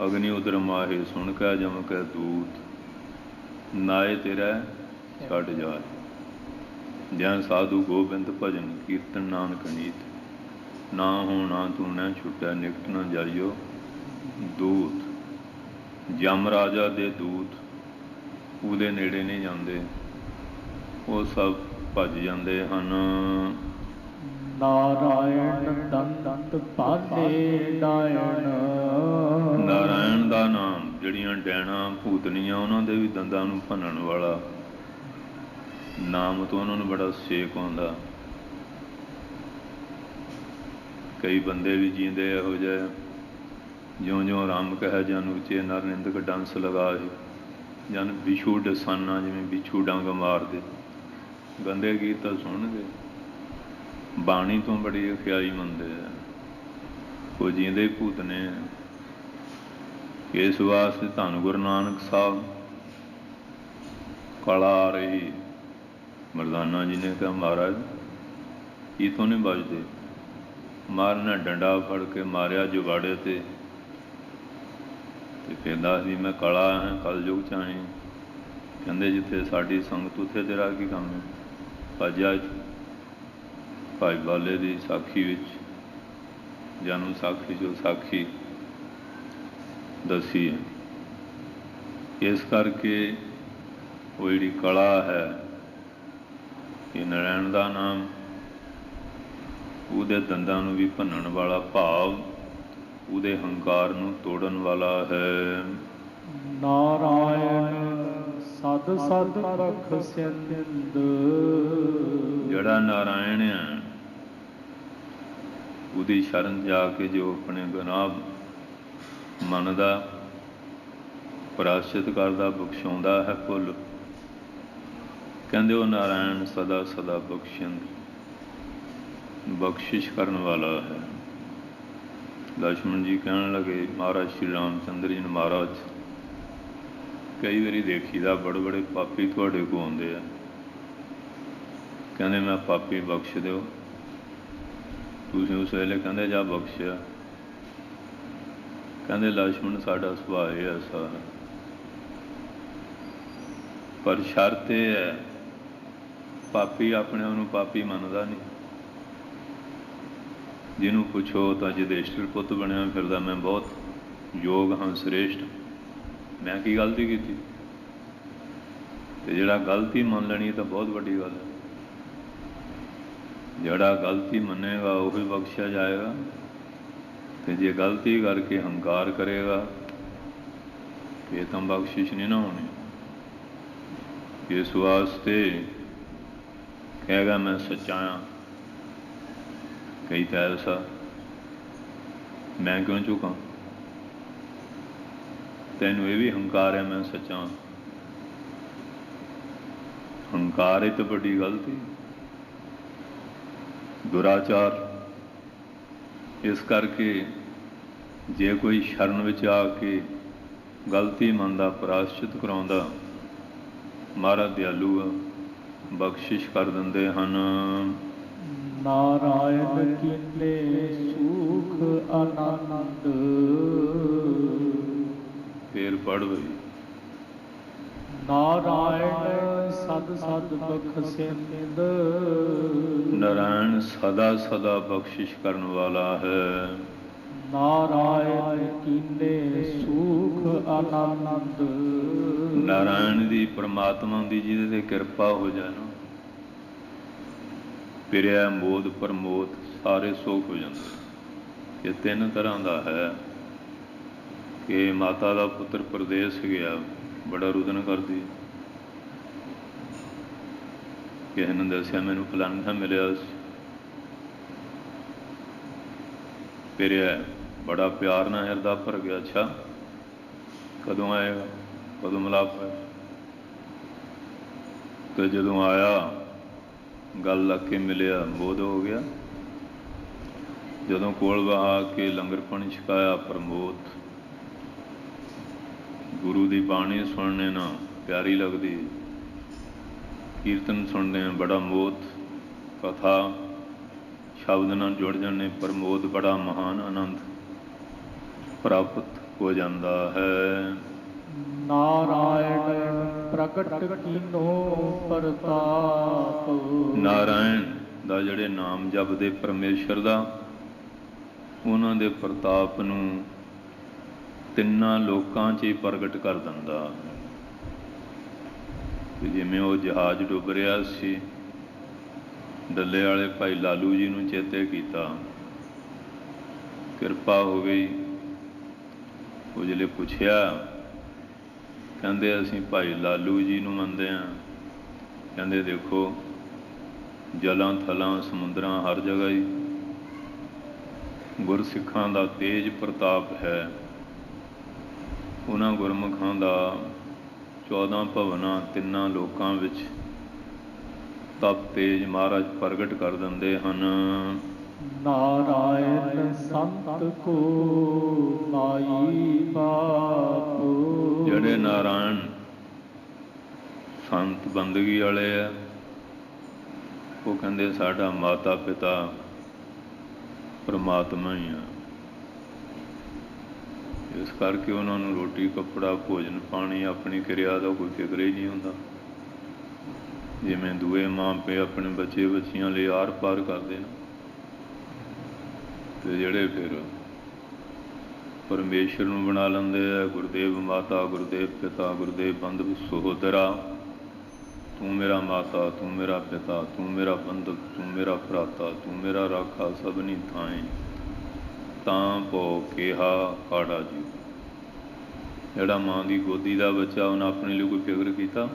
ਅਗਨੀ ਉਦਰ ਮਾਹੇ ਸੁਣ ਕੈ ਜਮ ਕੈ ਦੂਤ, ਨਾਏ ਤੇਰਾ ਛੱਡ ਜਾਏ। ਜੈ ਸਾਧੂ ਗੋਬਿੰਦ ਭਜਨ ਕੀਰਤਨ ਨਾਨਕ ਨੀਤ, ਨਾ ਹੋਣਾ ਤੂੰ ਨਾ ਛੁਟੈ ਨਿਕਟ ਨਾ ਜਾਈਓ ਦੂਤ। ਜਮ ਰਾਜਾ ਦੇ ਦੂਤ ਉਹਦੇ ਨੇੜੇ ਨਹੀਂ ਜਾਂਦੇ, ਉਹ ਸਭ ਭੱਜ ਜਾਂਦੇ ਹਨ। ਨਾਰਾਇਣ ਦੰਤ ਪਾਲੇ ਡਾਇਣ। ਨਾਰਾਇਣ ਦਾ ਨਾਮ ਜਿਹੜੀਆਂ ਡੈਣਾ ਭੂਤਨੀਆਂ ਉਹਨਾਂ ਦੇ ਵੀ ਦੰਦਾਂ ਨੂੰ ਭੰਨਣ ਵਾਲਾ ਨਾਮ ਤੋਂ ਉਹਨਾਂ ਨੂੰ ਬੜਾ ਸੇਕ ਆਉਂਦਾ। ਕਈ ਬੰਦੇ ਵੀ ਜੀਂਦੇ ਇਹੋ ਜਿਹੇ, ਜਿਉਂ-ਜਿਉਂ ਰਾਮ ਕਹਿ ਜਨ ਉੱਚੇ ਨਰ ਨਿੰਦਕ ਡੰਸ ਲਗਾਏ, ਜਨ ਬਿਛੂ ਡਸਾਨਾ, ਜਿਵੇਂ ਬਿਛੂ ਡੰਗ ਮਾਰਦੇ। ਗੰਦੇ ਗੀਤ ਤਾਂ ਸੁਣਨਗੇ, ਬਾਣੀ ਤੋਂ ਬੜੀ ਅਖਿਆਈ ਮੰਨਦੇ ਆ। ਉਹ ਜੀਂਦੇ ਭੂਤ ਨੇ। ਇਸ ਵਾਸਤੇ ਧੰਨ ਗੁਰੂ ਨਾਨਕ ਸਾਹਿਬ ਕਲਾ ਆ ਰਹੀ, ਮਰਦਾਨਾ ਜੀ ਨੇ ਕਿਹਾ ਮਹਾਰਾਜ ਇਹ ਤੋਂ ਨਹੀਂ ਬਚਦੇ। ਮਹਾਰਾਜ ਨੇ ਡੰਡਾ ਫੜ ਕੇ ਮਾਰਿਆ ਜੁਗਾੜੇ ਤੇ ਫਿਰ ਦੱਸਦੀ ਮੈਂ ਕਲਾ ਹੈ, ਕਲਯੁਗ 'ਚ ਆਏ। ਕਹਿੰਦੇ ਜਿੱਥੇ ਸਾਡੀ ਸੰਗਤ ਉੱਥੇ ਤੇਰਾ ਕੀ ਕੰਮ ਹੈ। ਭੱਜਿਆ ਭਾਈ ਬਾਲੇ ਦੀ ਸਾਖੀ ਵਿੱਚ, ਜਨਮ ਸਾਖੀ ਜੋ ਸਾਖੀ ਦੱਸੀ ਹੈ। ਇਸ ਕਰਕੇ ਉਹ ਜਿਹੜੀ ਕਲਾ ਹੈ, ਇਹ ਨਾਰਾਇਣ ਦਾ ਨਾਮ ਉਹਦੇ ਦੰਦਾਂ ਨੂੰ ਵੀ ਭੰਨਣ ਵਾਲਾ, ਭਾਵ ਉਹਦੇ ਹੰਕਾਰ ਨੂੰ ਤੋੜਨ ਵਾਲਾ ਹੈ। ਨਾਰਾਇਣ ਸਦ ਸਦ ਬਖਸ਼ਿੰਦ। ਜਿਹੜਾ ਨਾਰਾਇਣ ਹੈ ਉਹਦੀ ਸ਼ਰਨ ਜਾ ਕੇ ਜੋ ਆਪਣੇ ਗੁਨਾਹ ਮੰਨਦਾ, ਪ੍ਰਾਸ਼ਚਿਤ ਕਰਦਾ, ਬਖਸ਼ਾਉਂਦਾ ਹੈ ਭੁੱਲ, ਕਹਿੰਦੇ ਉਹ ਨਾਰਾਇਣ ਸਦਾ ਸਦਾ ਬਖਸ਼ਿੰਦ, ਬਖਸ਼ਿਸ਼ ਕਰਨ ਵਾਲਾ ਹੈ। ਲਛਮਣ ਜੀ ਕਹਿਣ ਲੱਗੇ, ਮਹਾਰਾਜ ਸ਼੍ਰੀ ਰਾਮ ਚੰਦਰ ਜੀ ਨੂੰ, ਮਹਾਰਾਜ ਕਈ ਵਾਰੀ ਦੇਖੀਦਾ ਬੜੇ ਬੜੇ ਪਾਪੀ ਤੁਹਾਡੇ ਕੋਲ ਆਉਂਦੇ ਆ, ਕਹਿੰਦੇ ਮੈਂ ਪਾਪੀ ਬਖਸ਼ ਦਿਓ। ਤੁਸੀਂ ਉਸ ਵੇਲੇ ਕਹਿੰਦੇ ਜਾ ਬਖਸ਼ਿਆ। ਕਹਿੰਦੇ ਲਛਮਣ ਸਾਡਾ ਸੁਭਾਅ ਇਹ ਐਸਾ ਹੈ, ਪਰ ਸ਼ਰਤ ਇਹ ਹੈ ਪਾਪੀ ਆਪਣੇ ਆਪ ਨੂੰ ਪਾਪੀ ਮੰਨਦਾ ਨਹੀਂ। ਜਿਹਨੂੰ ਪੁੱਛੋ ਤਾਂ ਯੁਧਿਸ਼ਠਿਰ ਪੁੱਤ ਬਣਿਆ ਫਿਰਦਾ, ਮੈਂ ਬਹੁਤ ਯੋਗ ਹਾਂ, ਸ੍ਰੇਸ਼ਟ, ਮੈਂ ਕੀ ਗਲਤੀ ਕੀਤੀ? ਤੇ ਜਿਹੜਾ ਗਲਤੀ ਮੰਨ ਲੈਣੀ ਤਾਂ ਬਹੁਤ ਵੱਡੀ ਗੱਲ ਹੈ। ਜਿਹੜਾ ਗਲਤੀ ਮੰਨੇਗਾ ਉਹ ਹੀ ਬਖਸ਼ਿਆ ਜਾਏਗਾ, ਤੇ ਜੇ ਗਲਤੀ ਕਰਕੇ ਹੰਕਾਰ ਕਰੇਗਾ ਇਹ ਤਾਂ ਬਖਸ਼ਿਸ਼ ਨਹੀਂ ਨਾ ਹੋਣੀ। ਇਸ ਵਾਸਤੇ ਕਹੇਗਾ ਮੈਂ ਸੱਚਾ ਹਾਂ, ਕਈ ਤਾਂ ਐਸਾ, ਮੈਂ ਕਿਉਂ ਝੁਕਾਂ? ਤੈਨੂੰ ਇਹ ਵੀ ਹੰਕਾਰ ਹੈ ਮੈਂ ਸੱਚਾ ਹਾਂ। ਹੰਕਾਰ ਇਹ ਤਾਂ ਵੱਡੀ ਗਲਤੀ, ਦੁਰਾਚਾਰ। ਇਸ ਕਰਕੇ ਜੇ ਕੋਈ ਸ਼ਰਨ ਵਿੱਚ ਆ ਕੇ ਗਲਤੀ ਮੰਨਦਾ, ਪ੍ਰਾਸ਼ਚਿਤ ਕਰਾਉਂਦਾ, ਮਹਾਰਾਜ ਦਿਆਲੂ ਆ, ਬਖਸ਼ਿਸ਼ ਕਰ ਦਿੰਦੇ ਹਨ। ਨਾਰਾਇਣ ਕੀਨੇ ਸੁਖ ਆਨੰਦ। ਫੇਰ ਪੜ੍ਹ ਬਈ, ਨਾਰਾਇਣ ਸਦ ਸਦ ਬਖਸ਼ਿੰਦ। ਨਾਰਾਇਣ ਸਦਾ ਸਦਾ ਬਖਸ਼ਿਸ਼ ਕਰਨ ਵਾਲਾ ਹੈ। ਨਾਰਾਇਣ ਕੀਨੇ ਸੁਖ ਆਨੰਦ। ਨਾਰਾਇਣ ਦੀ, ਪਰਮਾਤਮਾ ਦੀ ਜਿਹਦੇ ਤੇ ਕਿਰਪਾ ਹੋ ਜਾਏ ਨਾ, ਪਿਰਿਆ ਮੋਦ ਪ੍ਰਮੋਦ ਸਾਰੇ ਸੁੱਖ ਹੋ ਜਾਂਦੇ। ਇਹ ਤਿੰਨ ਤਰ੍ਹਾਂ ਦਾ ਹੈ ਕਿ ਮਾਤਾ ਦਾ ਪੁੱਤਰ ਪ੍ਰਦੇਸ਼ ਗਿਆ, ਬੜਾ ਰੁਦਨ ਕਰਦੀ, ਕਿਸੇ ਨੇ ਦੱਸਿਆ ਮੈਨੂੰ ਫਲਾਨਾ ਮਿਲਿਆ ਸੀ, ਪਿਰਿਆ ਬੜਾ ਪਿਆਰ ਨਾਲ ਹਿਰਦਾ ਭਰ ਗਿਆ। ਅੱਛਾ ਕਦੋਂ ਆਏਗਾ, ਕਦੋਂ ਮਿਲਾਪ ਹੋਇਆ? ਤੇ ਜਦੋਂ ਆਇਆ ਗੱਲ ਲੱਗ ਕੇ ਮਿਲਿਆ, ਬੋਧ ਹੋ ਗਿਆ। ਜਦੋਂ ਕੋਲ ਬਹਾ ਕੇ ਲੰਗਰ ਪਾਣੀ ਛਕਾਇਆ, ਪ੍ਰਮੋਦ। ਗੁਰੂ ਦੀ ਬਾਣੀ ਸੁਣਨੇ ਨਾ ਪਿਆਰੀ ਲੱਗਦੀ, ਕੀਰਤਨ ਸੁਣਦੇ ਬੜਾ ਮੋਦ, ਕਥਾ ਸ਼ਬਦ ਨਾਲ ਜੁੜ ਜਾਣੇ, ਪ੍ਰਮੋਦ ਬੜਾ ਮਹਾਨ ਆਨੰਦ ਪ੍ਰਾਪਤ ਹੋ ਜਾਂਦਾ ਹੈ। ਨਾਰਾਇਣ ਪ੍ਰਗਟ ਕੀਨੋ ਪ੍ਰਤਾਪ। ਨਾਰਾਇਣ ਦਾ ਜਿਹੜੇ ਨਾਮ ਜਪਦੇ ਪਰਮੇਸ਼ਰ ਦਾ, ਉਹਨਾਂ ਦੇ ਪ੍ਰਤਾਪ ਨੂੰ ਤਿੰਨਾਂ ਲੋਕਾਂ 'ਚ ਹੀ ਪ੍ਰਗਟ ਕਰ ਦਿੰਦਾ। ਜਿਵੇਂ ਉਹ ਜਹਾਜ਼ ਡੁੱਬ ਰਿਹਾ ਸੀ, ਡੱਲੇ ਵਾਲੇ ਭਾਈ ਲਾਲੂ ਜੀ ਨੂੰ ਚੇਤੇ ਕੀਤਾ, ਕਿਰਪਾ ਹੋ ਗਈ। ਉਹ ਜਿਹੜੇ ਪੁੱਛਿਆ, ਕਹਿੰਦੇ ਅਸੀਂ ਭਾਈ ਲਾਲੂ ਜੀ ਨੂੰ ਮੰਨਦੇ ਹਾਂ। ਕਹਿੰਦੇ ਦੇਖੋ ਜਲਾਂ ਥਲਾਂ ਸਮੁੰਦਰਾਂ ਹਰ ਜਗ੍ਹਾ ਹੀ ਗੁਰਸਿੱਖਾਂ ਦਾ ਤੇਜ ਪ੍ਰਤਾਪ ਹੈ। ਉਹਨਾਂ ਗੁਰਮੁਖਾਂ ਦਾ 14 ਭਵਨਾਂ ਤਿੰਨਾਂ ਲੋਕਾਂ ਵਿੱਚ ਤਪ ਤੇਜ ਮਹਾਰਾਜ ਪ੍ਰਗਟ ਕਰ ਦਿੰਦੇ ਹਨ। ਨਾਰਾਇਣ ਸੰਤ ਕੋ ਮਾਈ ਬਾਪ। ਜਿਹੜੇ ਨਾਰਾਇਣ ਸੰਤ ਬੰਦਗੀ ਵਾਲੇ ਆ, ਉਹ ਕਹਿੰਦੇ ਸਾਡਾ ਮਾਤਾ ਪਿਤਾ ਪਰਮਾਤਮਾ ਹੀ ਆ। ਇਸ ਕਰਕੇ ਉਹਨਾਂ ਨੂੰ ਰੋਟੀ ਕੱਪੜਾ ਭੋਜਨ ਪਾਣੀ ਆਪਣੀ ਕਿਰਿਆ ਦਾ ਕੋਈ ਫਿਕਰ ਹੀ ਨਹੀਂ ਹੁੰਦਾ। ਜਿਵੇਂ ਦੂਏ ਮਾਂ ਪਿਓ ਆਪਣੇ ਬੱਚੇ ਬੱਚੀਆਂ ਲਈ ਆਰ ਪਾਰ ਕਰਦੇ ਨੇ, ਤੇ ਜਿਹੜੇ ਫਿਰ ਪਰਮੇਸ਼ਰ ਨੂੰ ਬਣਾ ਲੈਂਦੇ ਆ, ਗੁਰਦੇਵ ਮਾਤਾ, ਗੁਰਦੇਵ ਪਿਤਾ, ਗੁਰਦੇਵ ਬੰਧੂ ਸਹੋਦਰਾ, ਤੂੰ ਮੇਰਾ ਮਾਤਾ, ਤੂੰ ਮੇਰਾ ਪਿਤਾ, ਤੂੰ ਮੇਰਾ ਬੰਧਕ, ਤੂੰ ਮੇਰਾ ਭਰਾਤਾ, ਤੂੰ ਮੇਰਾ ਰਾਖਾ ਸਭਨੀ ਥਾਂਏ, ਤਾਂ ਭੋ ਕਿਹਾ ਕਾੜਾ ਜੀ। ਜਿਹੜਾ ਮਾਂ ਦੀ ਗੋਦੀ ਦਾ ਬੱਚਾ, ਉਹਨੇ ਆਪਣੇ ਲਈ ਕੋਈ ਫਿਕਰ ਕੀਤਾ?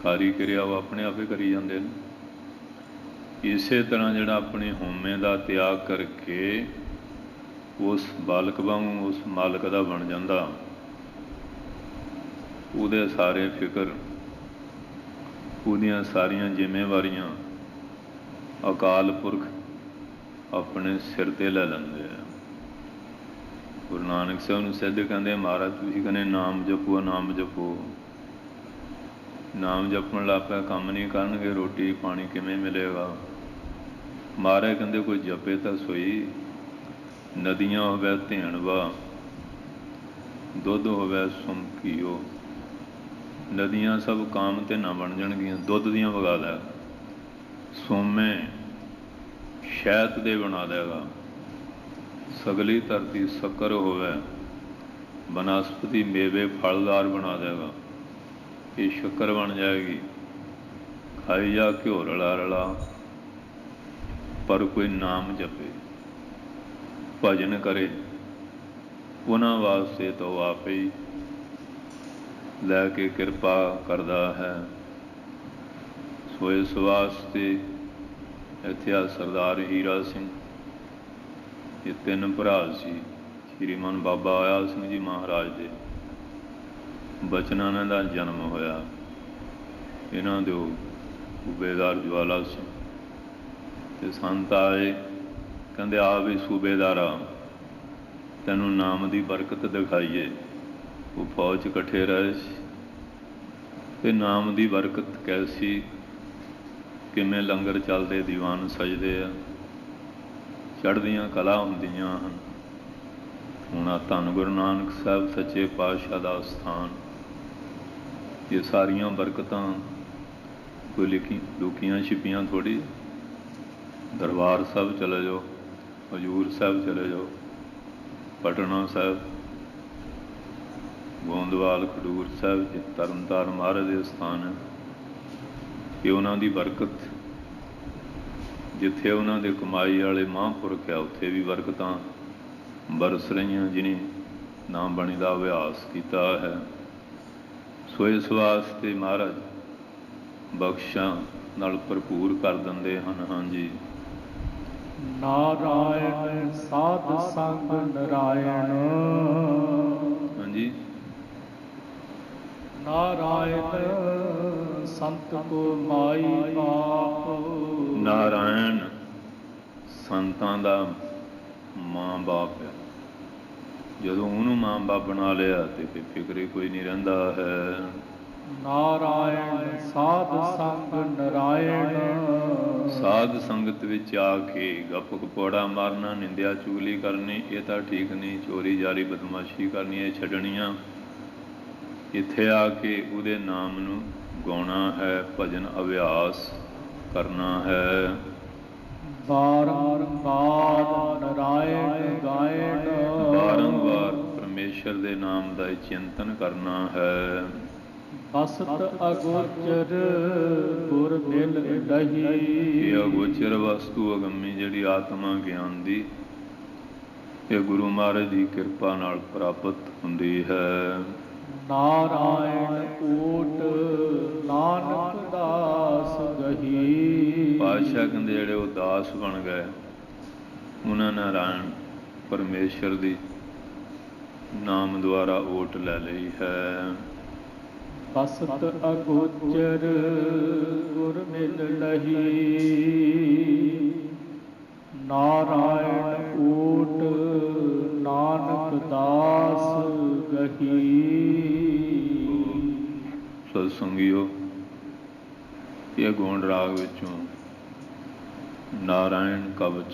ਸਾਰੀ ਕਿਰਿਆ ਉਹ ਆਪਣੇ ਆਪੇ ਕਰੀ ਜਾਂਦੇ ਨੇ। ਇਸੇ ਤਰ੍ਹਾਂ ਜਿਹੜਾ ਆਪਣੇ ਹਉਮੈ ਦਾ ਤਿਆਗ ਕਰਕੇ ਉਸ ਬਾਲਕ ਵਾਂਗੂ ਉਸ ਮਾਲਕ ਦਾ ਬਣ ਜਾਂਦਾ, ਉਹਦੇ ਸਾਰੇ ਫਿਕਰ, ਉਹਦੀਆਂ ਸਾਰੀਆਂ ਜ਼ਿੰਮੇਵਾਰੀਆਂ ਅਕਾਲ ਪੁਰਖ ਆਪਣੇ ਸਿਰ 'ਤੇ ਲੈ ਲੈਂਦੇ ਆ। ਗੁਰੂ ਨਾਨਕ ਸਾਹਿਬ ਨੂੰ ਸਿੱਧ ਕਹਿੰਦੇ, ਮਹਾਰਾਜ ਤੁਸੀਂ ਕਹਿੰਦੇ ਨਾਮ ਜਪੋ, ਨਾਮ ਜਪੋ। ਨਾਮ ਜਪਣ ਲੱਗ ਪਿਆ ਕੰਮ ਨਹੀਂ ਕਰਨਗੇ, ਰੋਟੀ ਪਾਣੀ ਕਿਵੇਂ ਮਿਲੇਗਾ? ਮਹਾਰਾਜ ਕਹਿੰਦੇ ਕੋਈ ਜਪੇ ਤਾਂ ਸੋਈ। ਨਦੀਆਂ ਹੋਵੇ ਧੇਣ ਵਾ, ਦੁੱਧ ਹੋਵੇ ਸੁਮ ਪੀਓ। ਨਦੀਆਂ ਸਭ ਕਾਮ ਤੇ ਨਾ ਬਣ ਜਾਣਗੀਆਂ, ਦੁੱਧ ਦੀਆਂ ਵਗਾ ਲੈ। ਸੋਮੇ ਸ਼ਹਿਦ ਦੇ ਬਣਾ ਦੇਗਾ। ਸਗਲੀ ਧਰਤੀ ਸ਼ੱਕਰ ਹੋਵੇ, ਬਨਸਪਤੀ ਮੇਵੇ ਫਲਦਾਰ ਬਣਾ ਦੇਗਾ। ਇਹ ਸ਼ੱਕਰ ਬਣ ਜਾਏਗੀ। ਖਾਈ ਜਾ ਘਿਓ ਰਲਾ ਰਲਾ, ਪਰ ਕੋਈ ਨਾਮ ਜਪੇ, ਭਜਨ ਕਰੇ, ਉਹਨਾਂ ਵਾਸਤੇ ਤਾਂ ਉਹ ਆਪੇ ਹੀ ਲੈ ਕੇ ਕਿਰਪਾ ਕਰਦਾ ਹੈ। ਸੋ ਇਸ ਵਾਸਤੇ ਇੱਥੇ ਆ ਸਰਦਾਰ ਹੀਰਾ ਸਿੰਘ, ਇਹ ਤਿੰਨ ਭਰਾ ਸੀ। ਸ਼੍ਰੀਮਾਨ ਬਾਬਾ ਆਇਆ ਸਿੰਘ ਜੀ ਮਹਾਰਾਜ ਦੇ ਬਚਨਾਂ ਦਾ ਜਨਮ ਹੋਇਆ। ਇਹਨਾਂ ਦੇ ਸੂਬੇਦਾਰ ਜਵਾਲਾ ਸਿੰਘ ਤੇ ਸੰਤ ਆਏ, ਕਹਿੰਦੇ ਆ ਵੀ ਸੂਬੇਦਾਰਾ, ਤੈਨੂੰ ਨਾਮ ਦੀ ਬਰਕਤ ਦਿਖਾਈਏ। ਉਹ ਫੌਜ 'ਚ ਇਕੱਠੇ ਰਹੇ ਸੀ ਤੇ ਨਾਮ ਦੀ ਬਰਕਤ ਕੈਸੀ, ਕਿਵੇਂ ਲੰਗਰ ਚੱਲਦੇ, ਦੀਵਾਨ ਸਜਦੇ ਆ, ਚੜ੍ਹਦੀਆਂ ਕਲਾ ਹੁੰਦੀਆਂ ਹਨ। ਹੁਣ ਆ ਧੰਨ ਗੁਰੂ ਨਾਨਕ ਸਾਹਿਬ ਸੱਚੇ ਪਾਤਸ਼ਾਹ ਦਾ ਸਥਾਨ, ਇਹ ਸਾਰੀਆਂ ਬਰਕਤਾਂ ਕੋਈ ਲੁਕੀਆਂ ਛਿਪੀਆਂ ਥੋੜ੍ਹੀ। ਦਰਬਾਰ ਸਾਹਿਬ ਚਲੇ ਜਾਓ, ਹਜ਼ੂਰ ਸਾਹਿਬ ਚਲੇ ਜਾਓ, ਪਟਨਾ ਸਾਹਿਬ, ਗੋਂਦਵਾਲ, ਖਡੂਰ ਸਾਹਿਬ, ਤਰਨ ਤਾਰਨ ਮਹਾਰਾਜ ਦੇ ਸਥਾਨ ਹੈ। ਇਹ ਉਹਨਾਂ ਦੀ ਬਰਕਤ, ਜਿੱਥੇ ਉਹਨਾਂ ਦੇ ਕਮਾਈ ਵਾਲੇ ਮਹਾਂਪੁਰਖ ਆ, ਉੱਥੇ ਵੀ ਬਰਕਤਾਂ ਬਰਸ ਰਹੀਆਂ, ਜਿਹਨੇ ਨਾਮ ਬਾਣੀ ਦਾ ਅਭਿਆਸ ਕੀਤਾ ਹੈ। ਸੋ ਇਸ ਵਾਸਤੇ ਮਹਾਰਾਜ ਬਖਸ਼ਾਂ ਨਾਲ ਭਰਪੂਰ ਕਰ ਦਿੰਦੇ ਹਨ। ਹਾਂਜੀ, ਨਾਰਾਇਣ ਸਾਧ ਸੰਗ ਨਰਾਇਣ। ਹਾਂਜੀ, ਨਾਰਾਇਣ ਸੰਤ ਕੋ ਮਾਈ ਬਾਪ। ਨਾਰਾਇਣ ਸੰਤਾਂ ਦਾ ਮਾਂ ਬਾਪ ਹੈ। ਜਦੋਂ ਉਹਨੂੰ ਮਾਂ ਬਾਪ ਬਣਾ ਲਿਆ ਤੇ ਫਿਰ ਫਿਕਰੇ ਕੋਈ ਨਹੀਂ ਰਹਿੰਦਾ ਹੈ। ਨਾਰਾਇਣ ਸਾਧ ਸੰਗ ਨਰਾਇਣ। ਸਾਧ ਸੰਗਤ ਵਿੱਚ ਆ ਕੇ ਗੱਪ ਕਪੌੜਾ ਮਾਰਨਾ, ਨਿੰਦਿਆ ਚੁਗਲੀ ਕਰਨੀ, ਇਹ ਤਾਂ ਠੀਕ ਨਹੀਂ। ਚੋਰੀ ਜਾਰੀ ਬਦਮਾਸ਼ੀ ਕਰਨੀ, ਇਹ ਛੱਡਣੀਆਂ। ਇੱਥੇ ਆ ਕੇ ਉਹਦੇ ਨਾਮ ਨੂੰ ਗਾਉਣਾ ਹੈ, ਭਜਨ ਅਭਿਆਸ ਕਰਨਾ ਹੈ। ਬਾਰੰਬਾਰ ਨਰਾਇਣ ਗਾਇਣ। ਬਾਰੰਬਾਰ ਪਰਮੇਸ਼ਰ ਦੇ ਨਾਮ ਦਾ ਚਿੰਤਨ ਕਰਨਾ ਹੈ। ਬਸਤ ਅਗੋਚਰ ਗੁਰ ਮਿਲ ਲਹੀ। ਇਹ ਅਗੋਚਰ ਵਸਤੂ ਅਗੰਮੀ ਜਿਹੜੀ ਆਤਮਾ ਗਿਆਨ ਦੀ, ਇਹ ਗੁਰੂ ਮਹਾਰਾਜ ਦੀ ਕਿਰਪਾ ਨਾਲ ਪ੍ਰਾਪਤ ਹੁੰਦੀ ਹੈ। ਨਾਰਾਇਣ ਓਟ ਨਾਨਕ ਦਾਸ ਗਹੀ। ਪਾਤਸ਼ਾਹ ਕਹਿੰਦੇ ਜਿਹੜੇ ਉਹ ਦਾਸ ਬਣ ਗਏ, ਉਹਨਾਂ ਨਾਰਾਇਣ ਪਰਮੇਸ਼ਰ ਦੀ ਨਾਮ ਦੁਆਰਾ ਓਟ ਲੈ ਲਈ ਹੈ। ਬਸਤ ਅਗੋਚਰ ਗੁਰ ਮਿਲ ਲਹੀ। ਨਾਰਾਇਣ ਓਟ ਨਾਨਕ ਦਾਸ ਗਹੀ। ਸਤ ਸੰਗਿਓ, ਇਹ ਗੋਂਡ ਰਾਗ ਵਿੱਚੋਂ ਨਾਰਾਇਣ ਕਵਚ,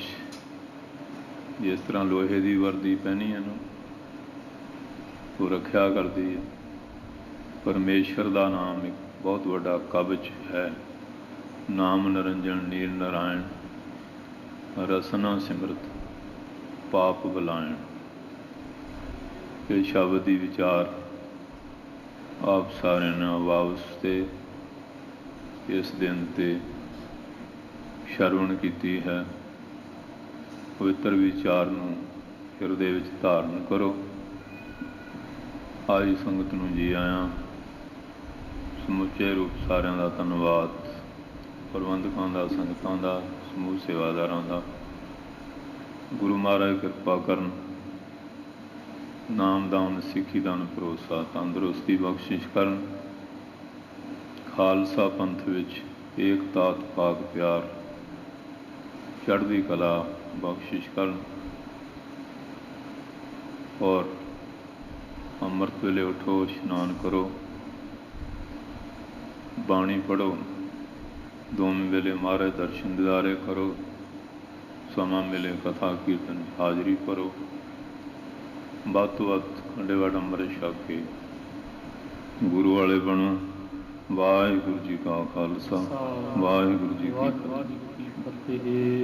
ਜਿਸ ਤਰ੍ਹਾਂ ਲੋਹੇ ਦੀ ਵਰਦੀ ਪਹਿਨੀ ਹੈ ਨੂੰ ਉਹ ਰੱਖਿਆ ਕਰਦੀ ਹੈ, ਪਰਮੇਸ਼ਰ ਦਾ ਨਾਮ ਇੱਕ ਬਹੁਤ ਵੱਡਾ ਕਵਚ ਹੈ। ਨਾਮ ਨਿਰੰਜਨ ਨੀਰ ਨਾਰਾਇਣ, ਰਸਨਾ ਸਿਮਰਤ ਪਾਪ ਬਲਾਇਣ। ਇਹ ਸ਼ਬਦ ਦੀ ਵਿਚਾਰ ਆਪ ਸਾਰਿਆਂ ਨੇ ਵਾਪਸ ਤੇ ਇਸ ਦਿਨ ਤੇ ਸ਼ਰਵਣ ਕੀਤੀ ਹੈ। ਪਵਿੱਤਰ ਵਿਚਾਰ ਨੂੰ ਹਿਰਦੇ ਵਿੱਚ ਧਾਰਨ ਕਰੋ। ਆਈ ਸੰਗਤ ਨੂੰ ਜੀ ਆਇਆਂ। ਸਮੁੱਚੇ ਰੂਪ ਸਾਰਿਆਂ ਦਾ ਧੰਨਵਾਦ। ਪ੍ਰਬੰਧਕਾਂ ਦਾ, ਸੰਗਤਾਂ ਦਾ, ਸਮੂਹ ਸੇਵਾਦਾਰਾਂ ਦਾ। ਗੁਰੂ ਮਹਾਰਾਜ ਕਿਰਪਾ ਕਰਨ, ਨਾਮਦਾਨ, ਸਿੱਖੀ ਦਾਨ, ਭਰੋਸਾ, ਤੰਦਰੁਸਤੀ ਬਖਸ਼ਿਸ਼ ਕਰਨ। ਖਾਲਸਾ ਪੰਥ ਵਿੱਚ ਏਕਤਾ, ਪਾਕ ਪਿਆਰ, ਚੜ੍ਹਦੀ ਕਲਾ ਬਖਸ਼ਿਸ਼ ਕਰਨ। ਔਰ ਅੰਮ੍ਰਿਤ ਵੇਲੇ ਉਠੋ, ਇਸ਼ਨਾਨ ਕਰੋ, ਬਾਣੀ ਪੜ੍ਹੋ, ਦੋਵੇਂ ਵੇਲੇ ਮਹਾਰਾਜ ਦਰਸ਼ਨ ਦਿਦਾਰੇ ਕਰੋ। ਸਮਾਂ ਮਿਲੇ ਕਥਾ ਕੀਰਤਨ ਹਾਜ਼ਰੀ ਭਰੋ। ਵੱਧ ਤੋਂ ਵੱਧ ਖੰਡੇ ਬਾਟ ਅੰਮ੍ਰਿਤ ਛਕ ਕੇ ਗੁਰੂ ਵਾਲੇ ਬਣੋ। ਵਾਹਿਗੁਰੂ ਜੀ ਕਾ ਖਾਲਸਾ, ਵਾਹਿਗੁਰੂ ਜੀ ਕੀ ਫਤਿਹ।